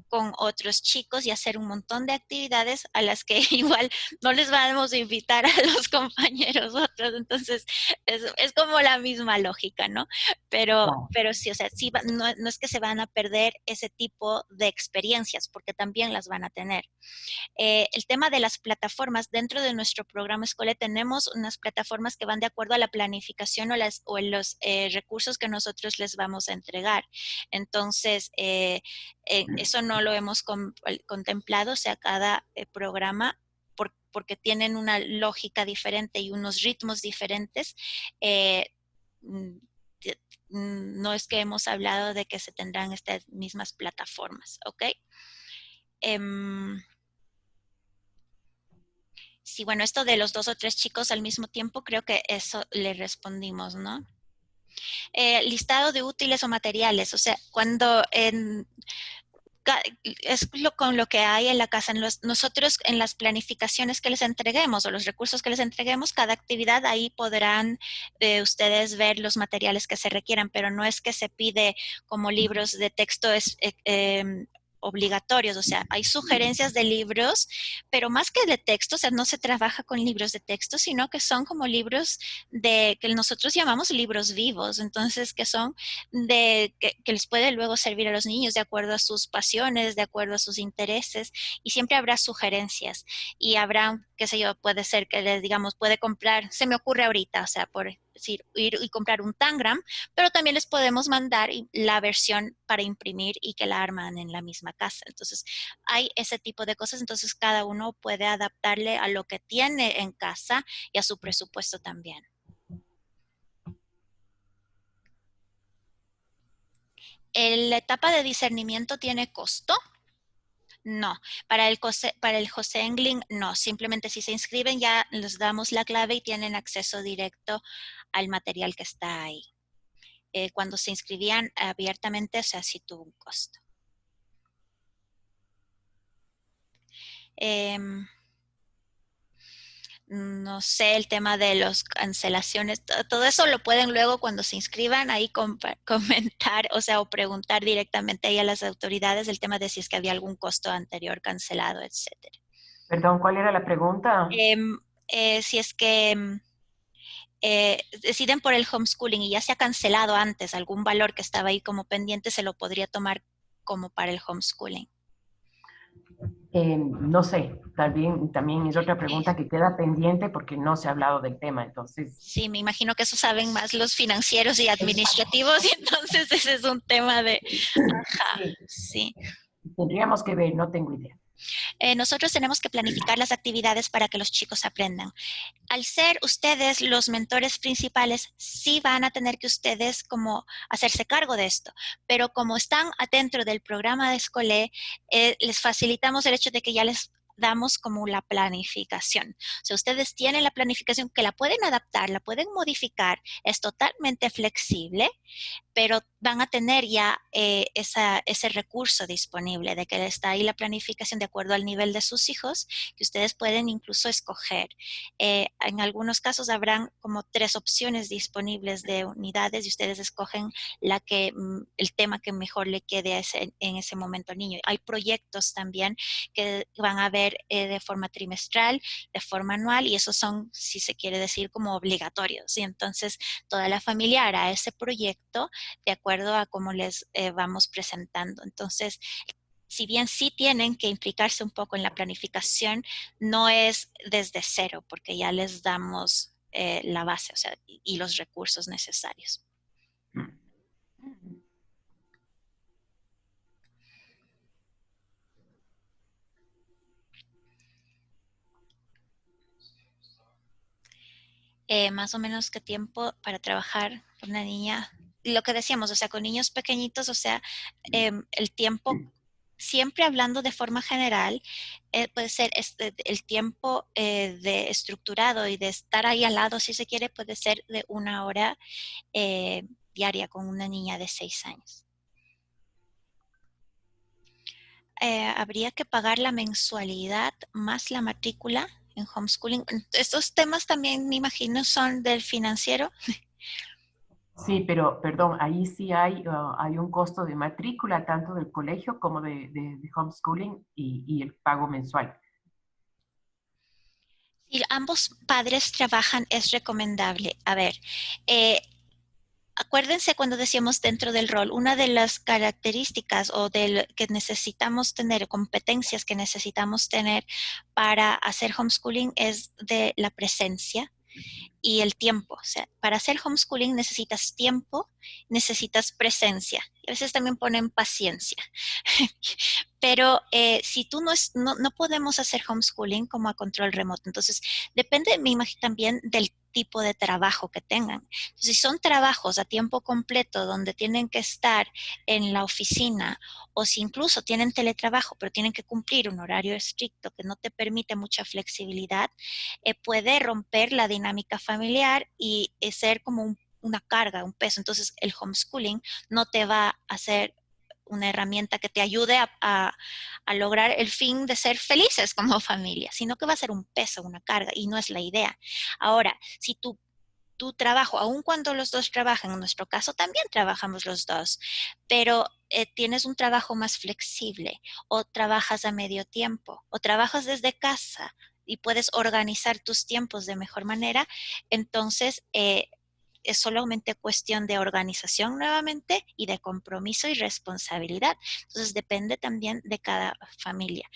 con otros chicos y hacer un montón de actividades a las que igual no les vamos a invitar a los compañeros otros. Entonces es como la misma lógica, ¿no? Pero sí, o sea, sí no es que se van a perder ese tipo de experiencias, porque también las van a tener. El tema de las plataformas, dentro de nuestro programa escolar tenemos unas plataformas que van de acuerdo a la planificación o los recursos que nosotros les vamos a entregar. Entonces, eso no lo hemos contemplado, o sea, cada programa, porque tienen una lógica diferente y unos ritmos diferentes, eh, no es que hemos hablado de que se tendrán estas mismas plataformas, ¿ok? Sí, bueno, esto de los 2 o 3 chicos al mismo tiempo, creo que eso le respondimos, ¿no? Listado de útiles o materiales, o sea, cuando es con lo que hay en la casa. Nosotros en las planificaciones que les entreguemos o los recursos que les entreguemos, cada actividad ahí podrán ustedes ver los materiales que se requieran, pero no es que se pide como libros de texto obligatorios, o sea, hay sugerencias de libros, pero más que de texto, o sea, no se trabaja con libros de texto, sino que son como libros que nosotros llamamos libros vivos, entonces que son que les puede luego servir a los niños de acuerdo a sus pasiones, de acuerdo a sus intereses, y siempre habrá sugerencias y habrá, qué sé yo, puede ser que les digamos, puede comprar, se me ocurre ahorita, o sea, por decir, ir y comprar un Tangram, pero también les podemos mandar la versión para imprimir y que la arman en la misma casa. Entonces, hay ese tipo de cosas, entonces cada uno puede adaptarle a lo que tiene en casa y a su presupuesto también. La etapa de discernimiento tiene costo. No, para el José Engling no, simplemente si se inscriben ya les damos la clave y tienen acceso directo al material que está ahí. Cuando se inscribían abiertamente, o sea, sí tuvo un costo. No sé, el tema de las cancelaciones, todo eso lo pueden luego cuando se inscriban ahí comentar, o sea, o preguntar directamente ahí a las autoridades el tema de si es que había algún costo anterior cancelado, etcétera. Perdón, ¿cuál era la pregunta? Si es que deciden por el homeschooling y ya se ha cancelado antes algún valor que estaba ahí como pendiente, se lo podría tomar como para el homeschooling. No sé, también es otra Eh, pregunta que queda pendiente porque no se ha hablado del tema, entonces Sí, me imagino que eso saben más los financieros y administrativos y entonces ese es un tema de, ajá, sí, sí. tendríamos que ver, no tengo idea. Nosotros tenemos que planificar las actividades para que los chicos aprendan. Al ser ustedes los mentores principales, sí van a tener que ustedes como hacerse cargo de esto, pero como están adentro del programa de Escolé, les facilitamos el hecho de que ya les damos como la planificación. O sea, ustedes tienen la planificación que la pueden adaptar, la pueden modificar, es totalmente flexible, pero van a tener ya ese recurso disponible de que está ahí la planificación de acuerdo al nivel de sus hijos, que ustedes pueden incluso escoger. En algunos casos habrán como 3 opciones disponibles de unidades y ustedes escogen el tema que mejor le quede en ese momento al niño. Hay proyectos también que van a ver de forma trimestral, de forma anual, y esos son, si se quiere decir, como obligatorios. Y entonces toda la familia hará ese proyecto de acuerdo a cómo les vamos presentando. Entonces, si bien sí tienen que implicarse un poco en la planificación, no es desde cero, porque ya les damos la base, o sea, y los recursos necesarios. Más o menos qué tiempo para trabajar con una niña. Lo que decíamos, o sea, con niños pequeñitos, o sea, el tiempo, siempre hablando de forma general, puede ser el tiempo de estructurado y de estar ahí al lado, si se quiere, puede ser de 1 hora diaria con una niña de 6 años. Habría que pagar la mensualidad más la matrícula en homeschooling. Estos temas también me imagino son del financiero. Sí, pero perdón, ahí sí hay un costo de matrícula tanto del colegio como de homeschooling y el pago mensual. Si ambos padres trabajan, es recomendable. A ver, eh, acuérdense cuando decíamos dentro del rol, una de las características o que necesitamos tener, competencias que necesitamos tener para hacer homeschooling es de la presencia y el tiempo. O sea, para hacer homeschooling necesitas tiempo, necesitas presencia. Y a veces también ponen paciencia. Pero si tú no podemos hacer homeschooling como a control remoto. Entonces, depende, me imagino, también del tipo de trabajo que tengan. Si son trabajos a tiempo completo donde tienen que estar en la oficina, o si incluso tienen teletrabajo pero tienen que cumplir un horario estricto que no te permite mucha flexibilidad, puede romper la dinámica familiar y ser como una carga, un peso. Entonces el homeschooling no te va a hacer una herramienta que te ayude a lograr el fin de ser felices como familia, sino que va a ser un peso, una carga, y no es la idea. Ahora, si tu trabajo, aun cuando los dos trabajan, en nuestro caso también trabajamos los dos, pero tienes un trabajo más flexible, o trabajas a medio tiempo, o trabajas desde casa y puedes organizar tus tiempos de mejor manera, entonces es solamente cuestión de organización nuevamente y de compromiso y responsabilidad. Entonces depende también de cada familia.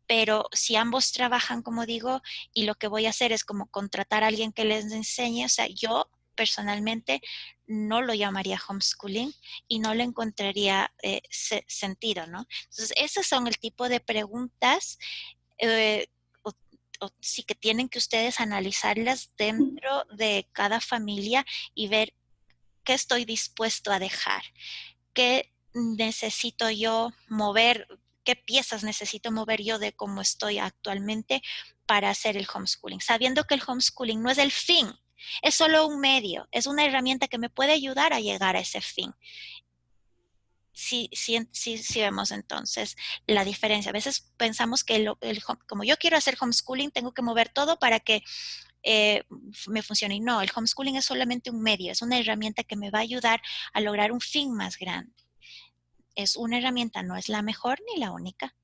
Pero si ambos trabajan, como digo, y lo que voy a hacer es como contratar a alguien que les enseñe, o sea, yo personalmente no lo llamaría homeschooling y no le encontraría sentido, ¿no? Entonces, esos son el tipo de preguntas eh, o, o sí que tienen que ustedes analizarlas dentro de cada familia y ver qué estoy dispuesto a dejar, qué necesito yo mover, qué piezas necesito mover yo de cómo estoy actualmente para hacer el homeschooling, sabiendo que el homeschooling no es el fin, es solo un medio, es una herramienta que me puede ayudar a llegar a ese fin. Sí, vemos entonces la diferencia. A veces pensamos que como yo quiero hacer homeschooling, tengo que mover todo para que eh, me funcione. Y no, el homeschooling es solamente un medio, es una herramienta que me va a ayudar a lograr un fin más grande. Es una herramienta, no es la mejor ni la única.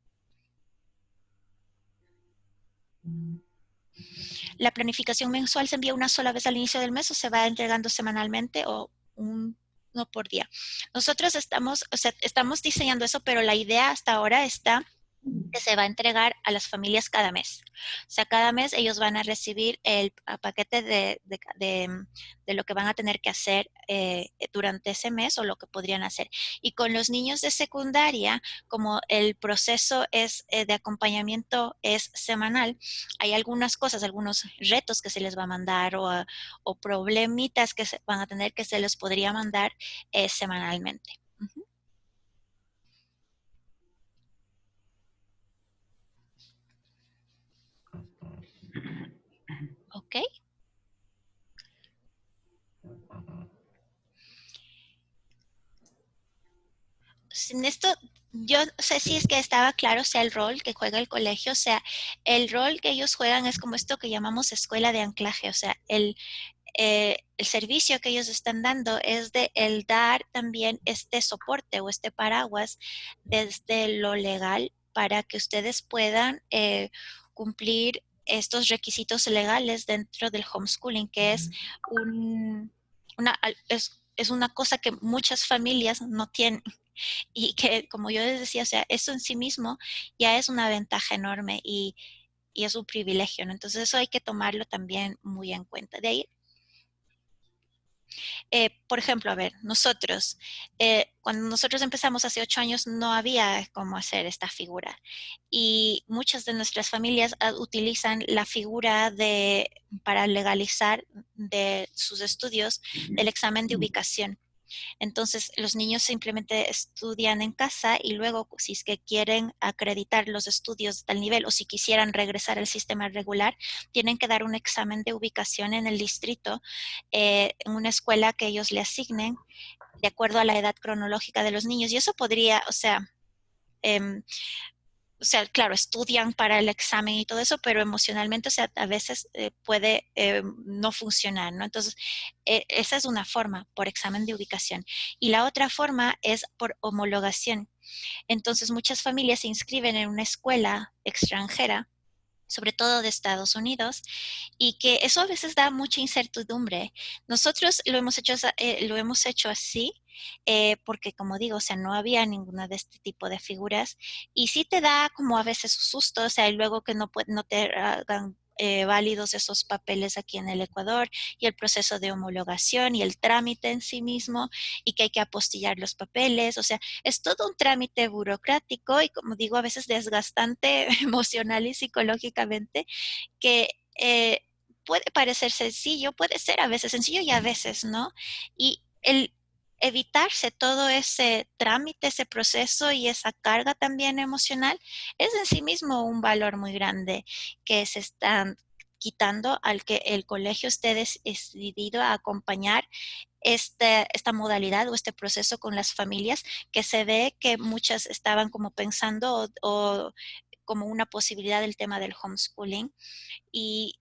La planificación mensual se envía una sola vez al inicio del mes o se va entregando semanalmente o uno por día. Nosotros estamos, o sea, estamos diseñando eso, pero la idea hasta ahora está que se va a entregar a las familias cada mes. O sea, cada mes ellos van a recibir el paquete de lo que van a tener que hacer durante ese mes o lo que podrían hacer. Y con los niños de secundaria, como el proceso es de acompañamiento es semanal, hay algunas cosas, algunos retos que se les va a mandar o problemitas que se van a tener que se les podría mandar semanalmente. Uh-huh. ¿Ok? Sin esto, yo no sé si es que estaba claro, o sea, el rol que juega el colegio, o sea, el rol que ellos juegan es como esto que llamamos escuela de anclaje, o sea, el servicio que ellos están dando es de el dar también este soporte o este paraguas desde lo legal para que ustedes puedan cumplir estos requisitos legales dentro del homeschooling, que es una, es una cosa que muchas familias no tienen y que, como yo les decía, o sea, eso en sí mismo ya es una ventaja enorme y es un privilegio, ¿no? Entonces eso hay que tomarlo también muy en cuenta. De ahí, por ejemplo, a ver, nosotros, cuando nosotros empezamos hace 8 años no había cómo hacer esta figura y muchas de nuestras familias utilizan la figura para legalizar de sus estudios del examen de ubicación. Entonces, los niños simplemente estudian en casa y luego, si es que quieren acreditar los estudios de tal nivel o si quisieran regresar al sistema regular, tienen que dar un examen de ubicación en el distrito, en una escuela que ellos le asignen de acuerdo a la edad cronológica de los niños. Y eso podría, em, o sea, claro, estudian para el examen y todo eso, pero emocionalmente, o sea, a veces puede no funcionar, ¿no? Entonces, esa es una forma por examen de ubicación. Y la otra forma es por homologación. Entonces, muchas familias se inscriben en una escuela extranjera, sobre todo de Estados Unidos, y que eso a veces da mucha incertidumbre. Nosotros lo hemos hecho así, porque como digo, o sea, no había ninguna de este tipo de figuras, y sí te da como a veces susto, o sea, y luego que no te hagan válidos esos papeles aquí en el Ecuador y el proceso de homologación y el trámite en sí mismo y que hay que apostillar los papeles, o sea, es todo un trámite burocrático y como digo, a veces desgastante emocional y psicológicamente que puede parecer sencillo, puede ser a veces sencillo y a veces no. Y el evitarse todo ese trámite, ese proceso y esa carga también emocional es en sí mismo un valor muy grande que se están quitando al que el colegio esté decidido a acompañar esta modalidad o este proceso con las familias, que se ve que muchas estaban como pensando o como una posibilidad del tema del homeschooling. Y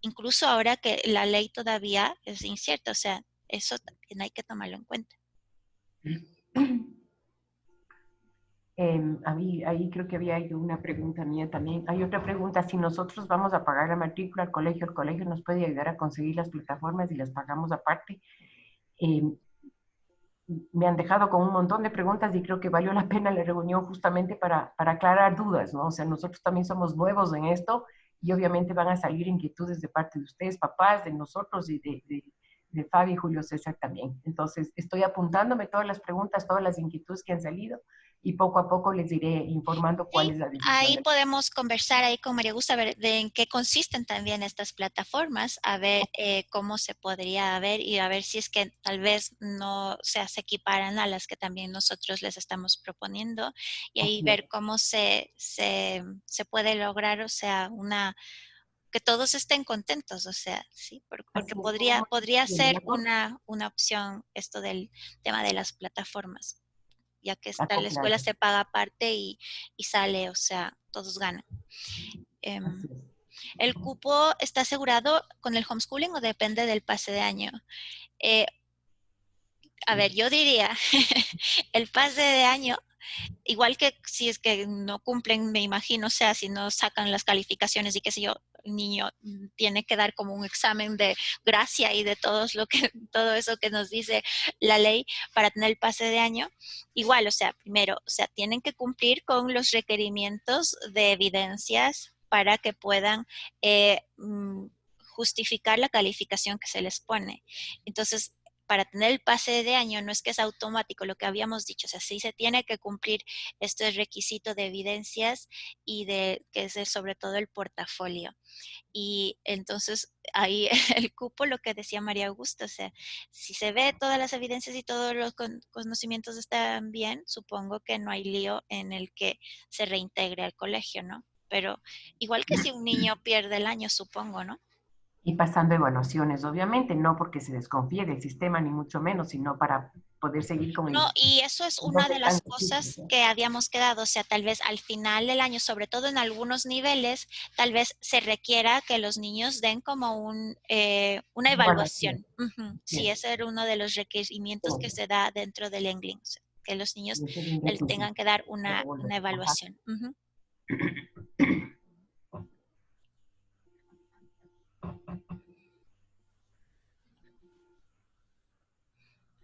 incluso ahora que la ley todavía es incierta, o sea, eso también hay que tomarlo en cuenta. A mí, ahí creo que había una pregunta mía también. Hay otra pregunta, si nosotros vamos a pagar la matrícula al colegio, ¿el colegio nos puede ayudar a conseguir las plataformas y las pagamos aparte? Eh, Me han dejado con un montón de preguntas y creo que valió la pena la reunión justamente para aclarar dudas, ¿no? O sea, nosotros también somos nuevos en esto y obviamente van a salir inquietudes de parte de ustedes, papás, de nosotros y de Fabi y Julio César también. Entonces, estoy apuntándome todas las preguntas, todas las inquietudes que han salido y poco a poco les iré informando cuál Sí, es la decisión ahí del... podemos conversar ahí con María Augusta, a ver de en qué consisten también estas plataformas, a ver cómo se podría ver y a ver si es que tal vez no, o sea, se equiparan a las que también nosotros les estamos proponiendo y ahí Así es, ver cómo se puede lograr, o sea, que todos estén contentos, o sea, sí, porque así es, podría bien, ser ¿de acuerdo? una opción esto del tema de las plataformas, ya que está, la escuela Acoplarse, se paga aparte y sale, o sea, todos ganan. así Em, es. ¿El cupo está asegurado con el homeschooling o depende del pase de año? Eh, a ver, yo diría, el pase de año, igual que si es que no cumplen, me imagino, o sea, si no sacan las calificaciones y qué sé yo, el niño tiene que dar como un examen de gracia y de todo eso que nos dice la ley para tener el pase de año. Igual, o sea, primero, o sea, tienen que cumplir con los requerimientos de evidencias para que puedan justificar la calificación que se les pone. Entonces, para tener el pase de año no es que es automático lo que habíamos dicho, o sea, sí se tiene que cumplir este requisito de evidencias y de que es sobre todo el portafolio. Y entonces ahí el cupo, lo que decía María Augusta, o sea, si se ve todas las evidencias y todos los conocimientos están bien, supongo que no hay lío en el que se reintegre al colegio, ¿no? Pero igual que si un niño pierde el año, supongo, ¿no? Y pasando evaluaciones, obviamente, no porque se desconfíe del sistema, ni mucho menos, sino para poder seguir con No, el y eso es una enfoque de tan las específico. cosas que habíamos quedado, o sea, tal vez al final del año, sobre todo en algunos niveles, tal vez se requiera que los niños den como una Evaluación, evaluación. Ujú. Sí, bien, ese era uno de los requerimientos que bien, se da dentro del Engling, o sea, que los niños y ese es un requisito tengan que dar para volver. una Ajá. evaluación. Ujú.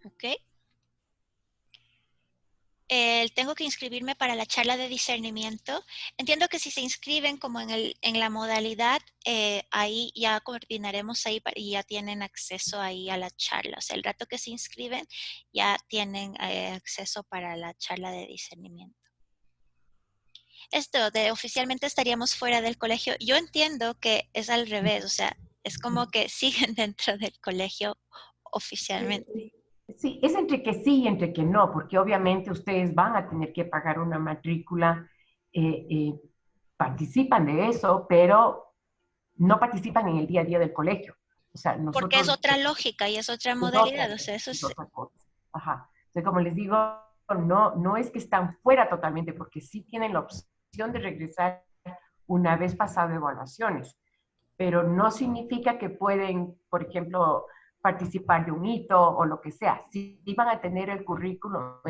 ¿Ok? Tengo que inscribirme para la charla de discernimiento. Entiendo que si se inscriben como en la modalidad, ahí ya coordinaremos ahí y ya tienen acceso ahí a la charla. O sea, el rato que se inscriben ya tienen acceso para la charla de discernimiento. Esto de oficialmente estaríamos fuera del colegio, yo entiendo que es al revés, o sea, es como que siguen dentro del colegio oficialmente. Sí, es entre que sí y entre que no, porque obviamente ustedes van a tener que pagar una matrícula, eh, eh, participan de eso, pero no participan en el día a día del colegio. O sea, Porque es nosotros otra lógica y es otra es otra modalidad, o cosa, sea, eso es es. otra cosa. Ajá. Entonces, como les digo, no es que están fuera totalmente, porque sí tienen la opción de regresar una vez pasado evaluaciones, pero no significa que pueden, por ejemplo, participar de un hito o lo que sea. Sí van a tener el currículum,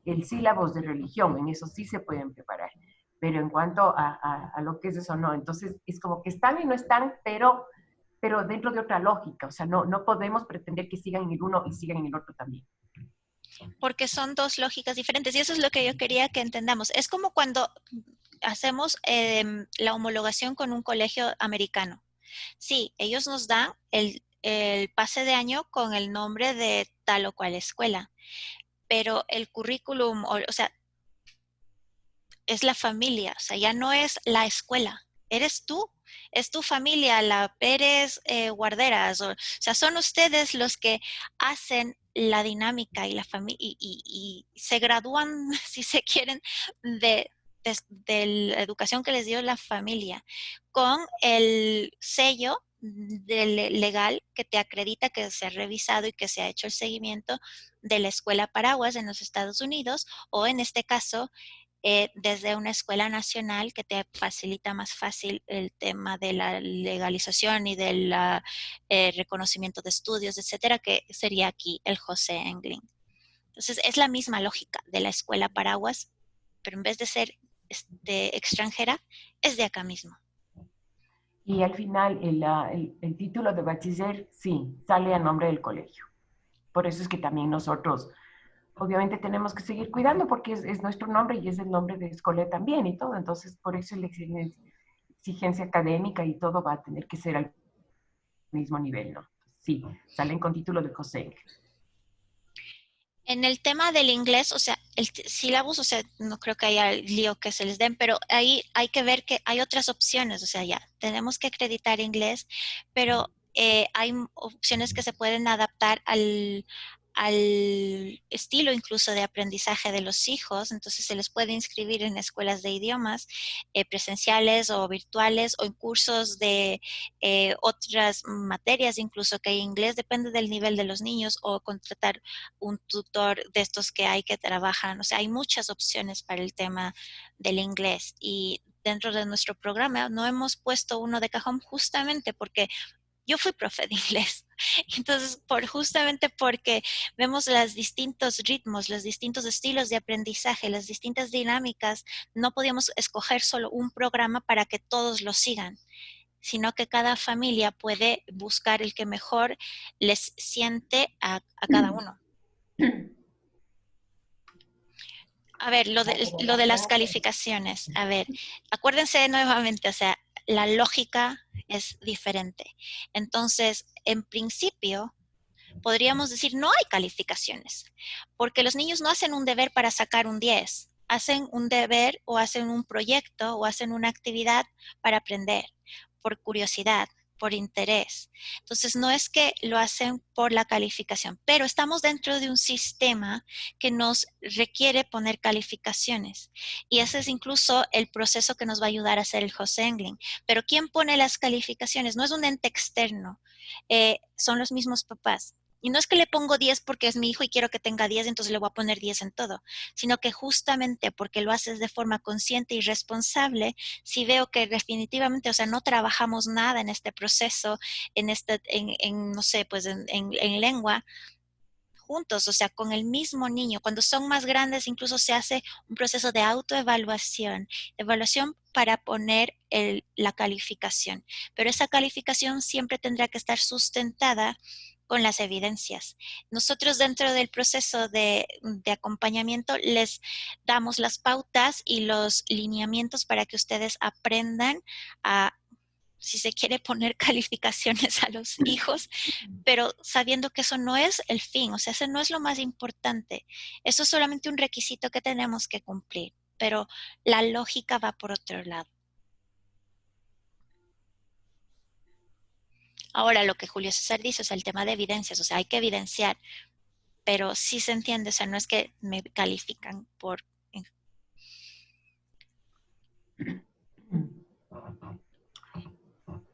el sílabos de religión, en eso sí se pueden preparar. Pero en cuanto a lo que es eso, no. Entonces, es como que están y no están, pero dentro de otra lógica. O sea, no podemos pretender que sigan en el uno y sigan en el otro también. Porque son dos lógicas diferentes y eso es lo que yo quería que entendamos. Es como cuando hacemos la homologación con un colegio americano. Sí, ellos nos dan el pase de año con el nombre de tal o cual escuela, pero el currículum, o sea, es la familia, o sea, ya no es la escuela, eres tú es tu familia, la Pérez Guarderas, o sea, son ustedes los que hacen la dinámica y la familia y se gradúan, si se quieren, de la educación que les dio la familia, con el sello legal que te acredita que se ha revisado y que se ha hecho el seguimiento de la escuela Paraguas en los Estados Unidos, o en este caso desde una escuela nacional que te facilita más fácil el tema de la legalización y del reconocimiento de estudios, etcétera, que sería aquí el José Engling. Entonces, es la misma lógica de la escuela Paraguas, pero en vez de ser extranjera, es de acá mismo. Y al final, el título de bachiller, sí, sale a nombre del colegio. Por eso es que también nosotros, obviamente, tenemos que seguir cuidando porque es nuestro nombre y es el nombre de escuela también y todo. Entonces, por eso la exigencia académica y todo va a tener que ser al mismo nivel, ¿no? Sí, salen con título de José. En el tema del inglés, o sea, el sílabus, o sea, no creo que haya lío que se les den, pero ahí hay que ver que hay otras opciones, o sea, ya, tenemos que acreditar inglés, pero hay opciones que se pueden adaptar al estilo incluso de aprendizaje de los hijos, entonces se les puede inscribir en escuelas de idiomas presenciales o virtuales o en cursos de otras materias, incluso que hay inglés, depende del nivel de los niños, o contratar un tutor de estos que hay que trabajan, o sea, hay muchas opciones para el tema del inglés y dentro de nuestro programa no hemos puesto uno de cajón justamente porque yo fui profe de inglés. Entonces, justamente porque vemos los distintos ritmos, los distintos estilos de aprendizaje, las distintas dinámicas, no podíamos escoger solo un programa para que todos lo sigan, sino que cada familia puede buscar el que mejor les siente a cada uno. A ver, lo de las calificaciones. A ver, acuérdense nuevamente, o sea, la lógica es diferente. Entonces, en principio, podríamos decir no hay calificaciones, porque los niños no hacen un deber para sacar un 10, hacen un deber o hacen un proyecto o hacen una actividad para aprender, por curiosidad, por interés. Entonces, no es que lo hacen por la calificación, pero estamos dentro de un sistema que nos requiere poner calificaciones. Y ese es incluso el proceso que nos va a ayudar a hacer el José Engling. Pero ¿quién pone las calificaciones? No es un ente externo, son los mismos papás. Y no es que le pongo 10 porque es mi hijo y quiero que tenga 10, entonces le voy a poner 10 en todo, sino que justamente porque lo haces de forma consciente y responsable, si veo que definitivamente, o sea, no trabajamos nada en este proceso, no sé, pues en lengua, juntos, o sea, con el mismo niño. Cuando son más grandes, incluso se hace un proceso de autoevaluación, evaluación para poner la calificación. Pero esa calificación siempre tendrá que estar sustentada con las evidencias. Nosotros dentro del proceso de acompañamiento les damos las pautas y los lineamientos para que ustedes aprendan a, si se quiere, poner calificaciones a los hijos, pero sabiendo que eso no es el fin, o sea, eso no es lo más importante. Eso es solamente un requisito que tenemos que cumplir, pero la lógica va por otro lado. Ahora, lo que Julio César dice, o sea, el tema de evidencias, o sea, hay que evidenciar, pero sí se entiende, o sea, no es que me califican por...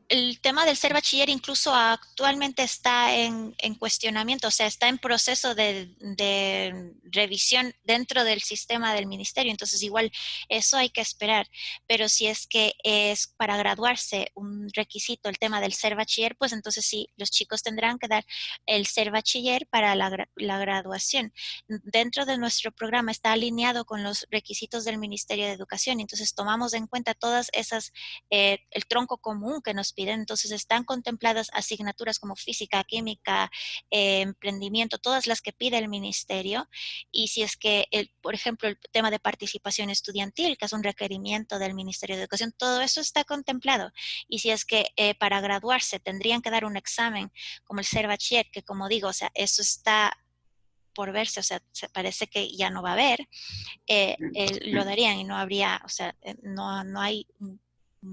El tema del ser bachiller incluso actualmente está en cuestionamiento, o sea, está en proceso de revisión dentro del sistema del ministerio, entonces igual eso hay que esperar, pero si es que es para graduarse un requisito el tema del ser bachiller, pues entonces sí, los chicos tendrán que dar el ser bachiller para la graduación. Dentro de nuestro programa está alineado con los requisitos del Ministerio de Educación, entonces tomamos en cuenta todas esas el tronco común que nos piden, entonces están contempladas asignaturas como física, química, emprendimiento, todas las que pide el ministerio, y si es que, por ejemplo, el tema de participación estudiantil, que es un requerimiento del Ministerio de Educación, todo eso está contemplado, y si es que para graduarse tendrían que dar un examen como el ser bachiller, que como digo, o sea, eso está por verse, o sea, se parece que ya no va a haber, lo darían y no habría, o sea, no hay un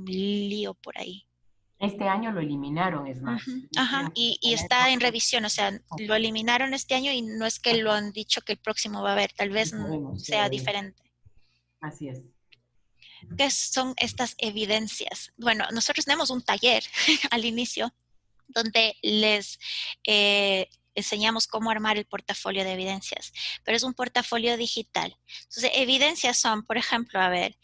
lío por ahí. Este año lo eliminaron, es más. Ujú, ajá, Dijeron que y hasta la está en época. revisión, o sea, lo eliminaron este año y no es que lo Ajá, han dicho que el próximo va a haber, tal vez no sabemos sea todavía. diferente. Así es. ¿Qué son estas evidencias? Bueno, nosotros tenemos un taller al inicio donde les enseñamos cómo armar el portafolio de evidencias, pero es un portafolio digital. Entonces, evidencias son, por ejemplo, a ver,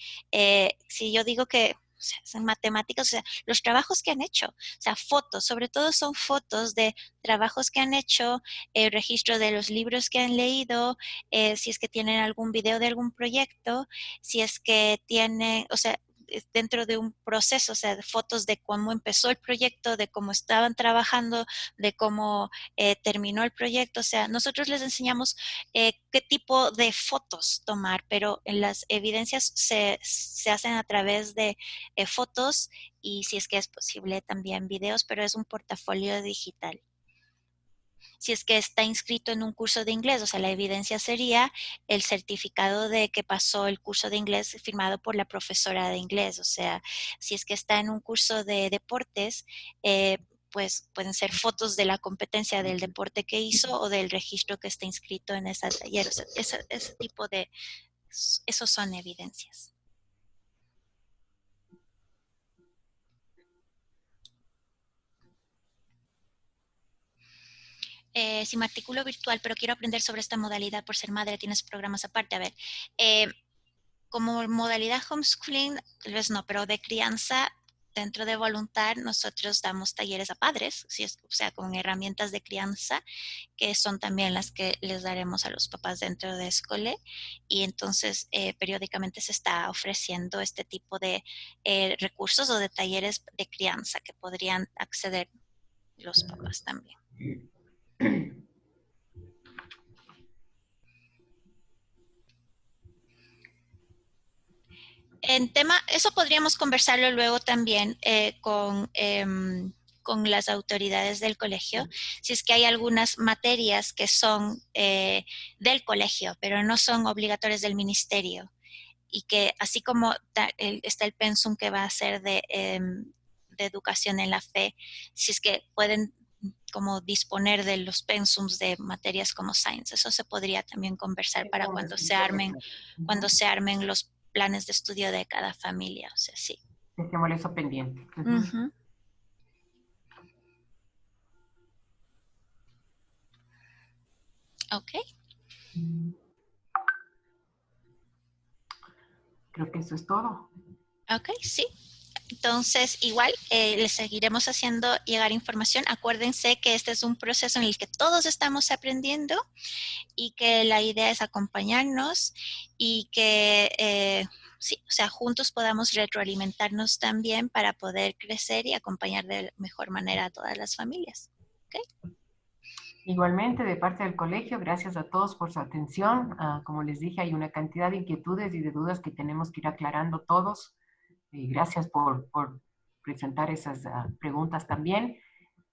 si yo digo que o sea, en matemáticas, o sea, los trabajos que han hecho, o sea, fotos, sobre todo son fotos de trabajos que han hecho, registro de los libros que han leído, si es que tienen algún video de algún proyecto, si es que tienen, o sea, dentro de un proceso, o sea, de fotos de cómo empezó el proyecto, de cómo estaban trabajando, de cómo terminó el proyecto. O sea, nosotros les enseñamos qué tipo de fotos tomar, pero en las evidencias se hacen a través de fotos y si es que es posible también videos, pero es un portafolio digital. Si es que está inscrito en un curso de inglés, o sea, la evidencia sería el certificado de que pasó el curso de inglés firmado por la profesora de inglés, o sea, si es que está en un curso de deportes, pues pueden ser fotos de la competencia del deporte que hizo o del registro que está inscrito en ese taller, o sea, ese tipo de, esos son evidencias. Si matriculo virtual, pero quiero aprender sobre esta modalidad por ser madre, tienes programas aparte. A ver, eh, como modalidad homeschooling, tal vez no, pero de crianza, dentro de Voluntad, nosotros damos talleres a padres, si es, o sea, con herramientas de crianza, que son también las que les daremos a los papás dentro de Escole. Y entonces, periódicamente se está ofreciendo este tipo de recursos o de talleres de crianza que podrían acceder los papás también. En tema, eso podríamos conversarlo luego también con las autoridades del colegio, si es que hay algunas materias que son del colegio, pero no son obligatorias del ministerio, y que así como está el pensum que va a ser de educación en la fe, si es que pueden como disponer de los pensums de materias como science, eso se podría también conversar para Eso es interesante. cuando Ujú. se armen los planes de estudio de cada familia, o sea, sí. Dejémosle eso pendiente. Ujú. Ujú. Ok, Mm, creo que eso es todo. ok, sí. Entonces, igual, les seguiremos haciendo llegar información. Acuérdense que este es un proceso en el que todos estamos aprendiendo y que la idea es acompañarnos y que, sí, o sea, juntos podamos retroalimentarnos también para poder crecer y acompañar de mejor manera a todas las familias. ¿Ok? Igualmente, de parte del colegio, gracias a todos por su atención. Como les dije, hay una cantidad de inquietudes y de dudas que tenemos que ir aclarando todos. Gracias por presentar esas preguntas también.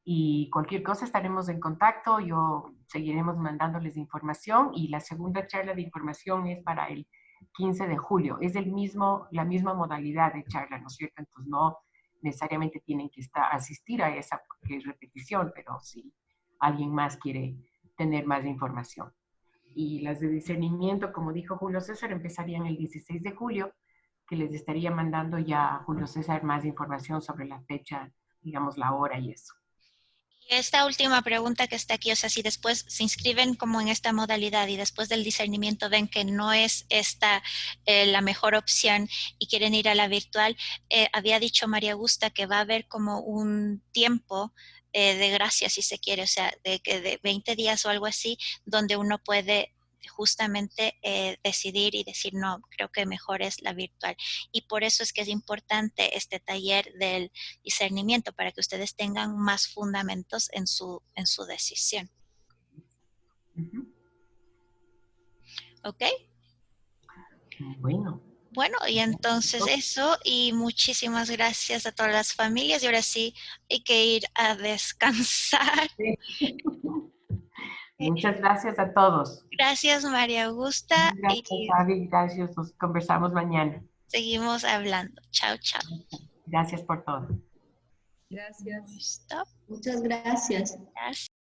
Y cualquier cosa estaremos en contacto. Yo seguiremos mandándoles información y la segunda charla de información es para el 15 de julio. Es la misma modalidad de charla, ¿no es cierto? Entonces no necesariamente tienen que asistir a esa porque es repetición, pero si alguien más quiere tener más información. Y las de discernimiento, como dijo Julio César, empezarían el 16 de julio, que les estaría mandando ya a Julio César más información sobre la fecha, digamos, la hora y eso. Esta última pregunta que está aquí, o sea, si después se inscriben como en esta modalidad y después del discernimiento ven que no es esta la mejor opción y quieren ir a la virtual, había dicho María Augusta que va a haber como un tiempo de gracia, si se quiere, o sea, de 20 días o algo así, donde uno puede justamente decidir y decir, no, creo que mejor es la virtual. Y por eso es que es importante este taller del discernimiento para que ustedes tengan más fundamentos en su decisión. Ujú. ¿Ok? Bueno, Bueno, y entonces eso, y muchísimas gracias a todas las familias. Y ahora sí, hay que ir a descansar. sí. Muchas gracias a todos. Gracias, María Augusta, Gracias, y Fabi. Gracias. Nos conversamos mañana. seguimos hablando. Chao, chao. Gracias por todo. Gracias. Stop. Muchas gracias. Gracias.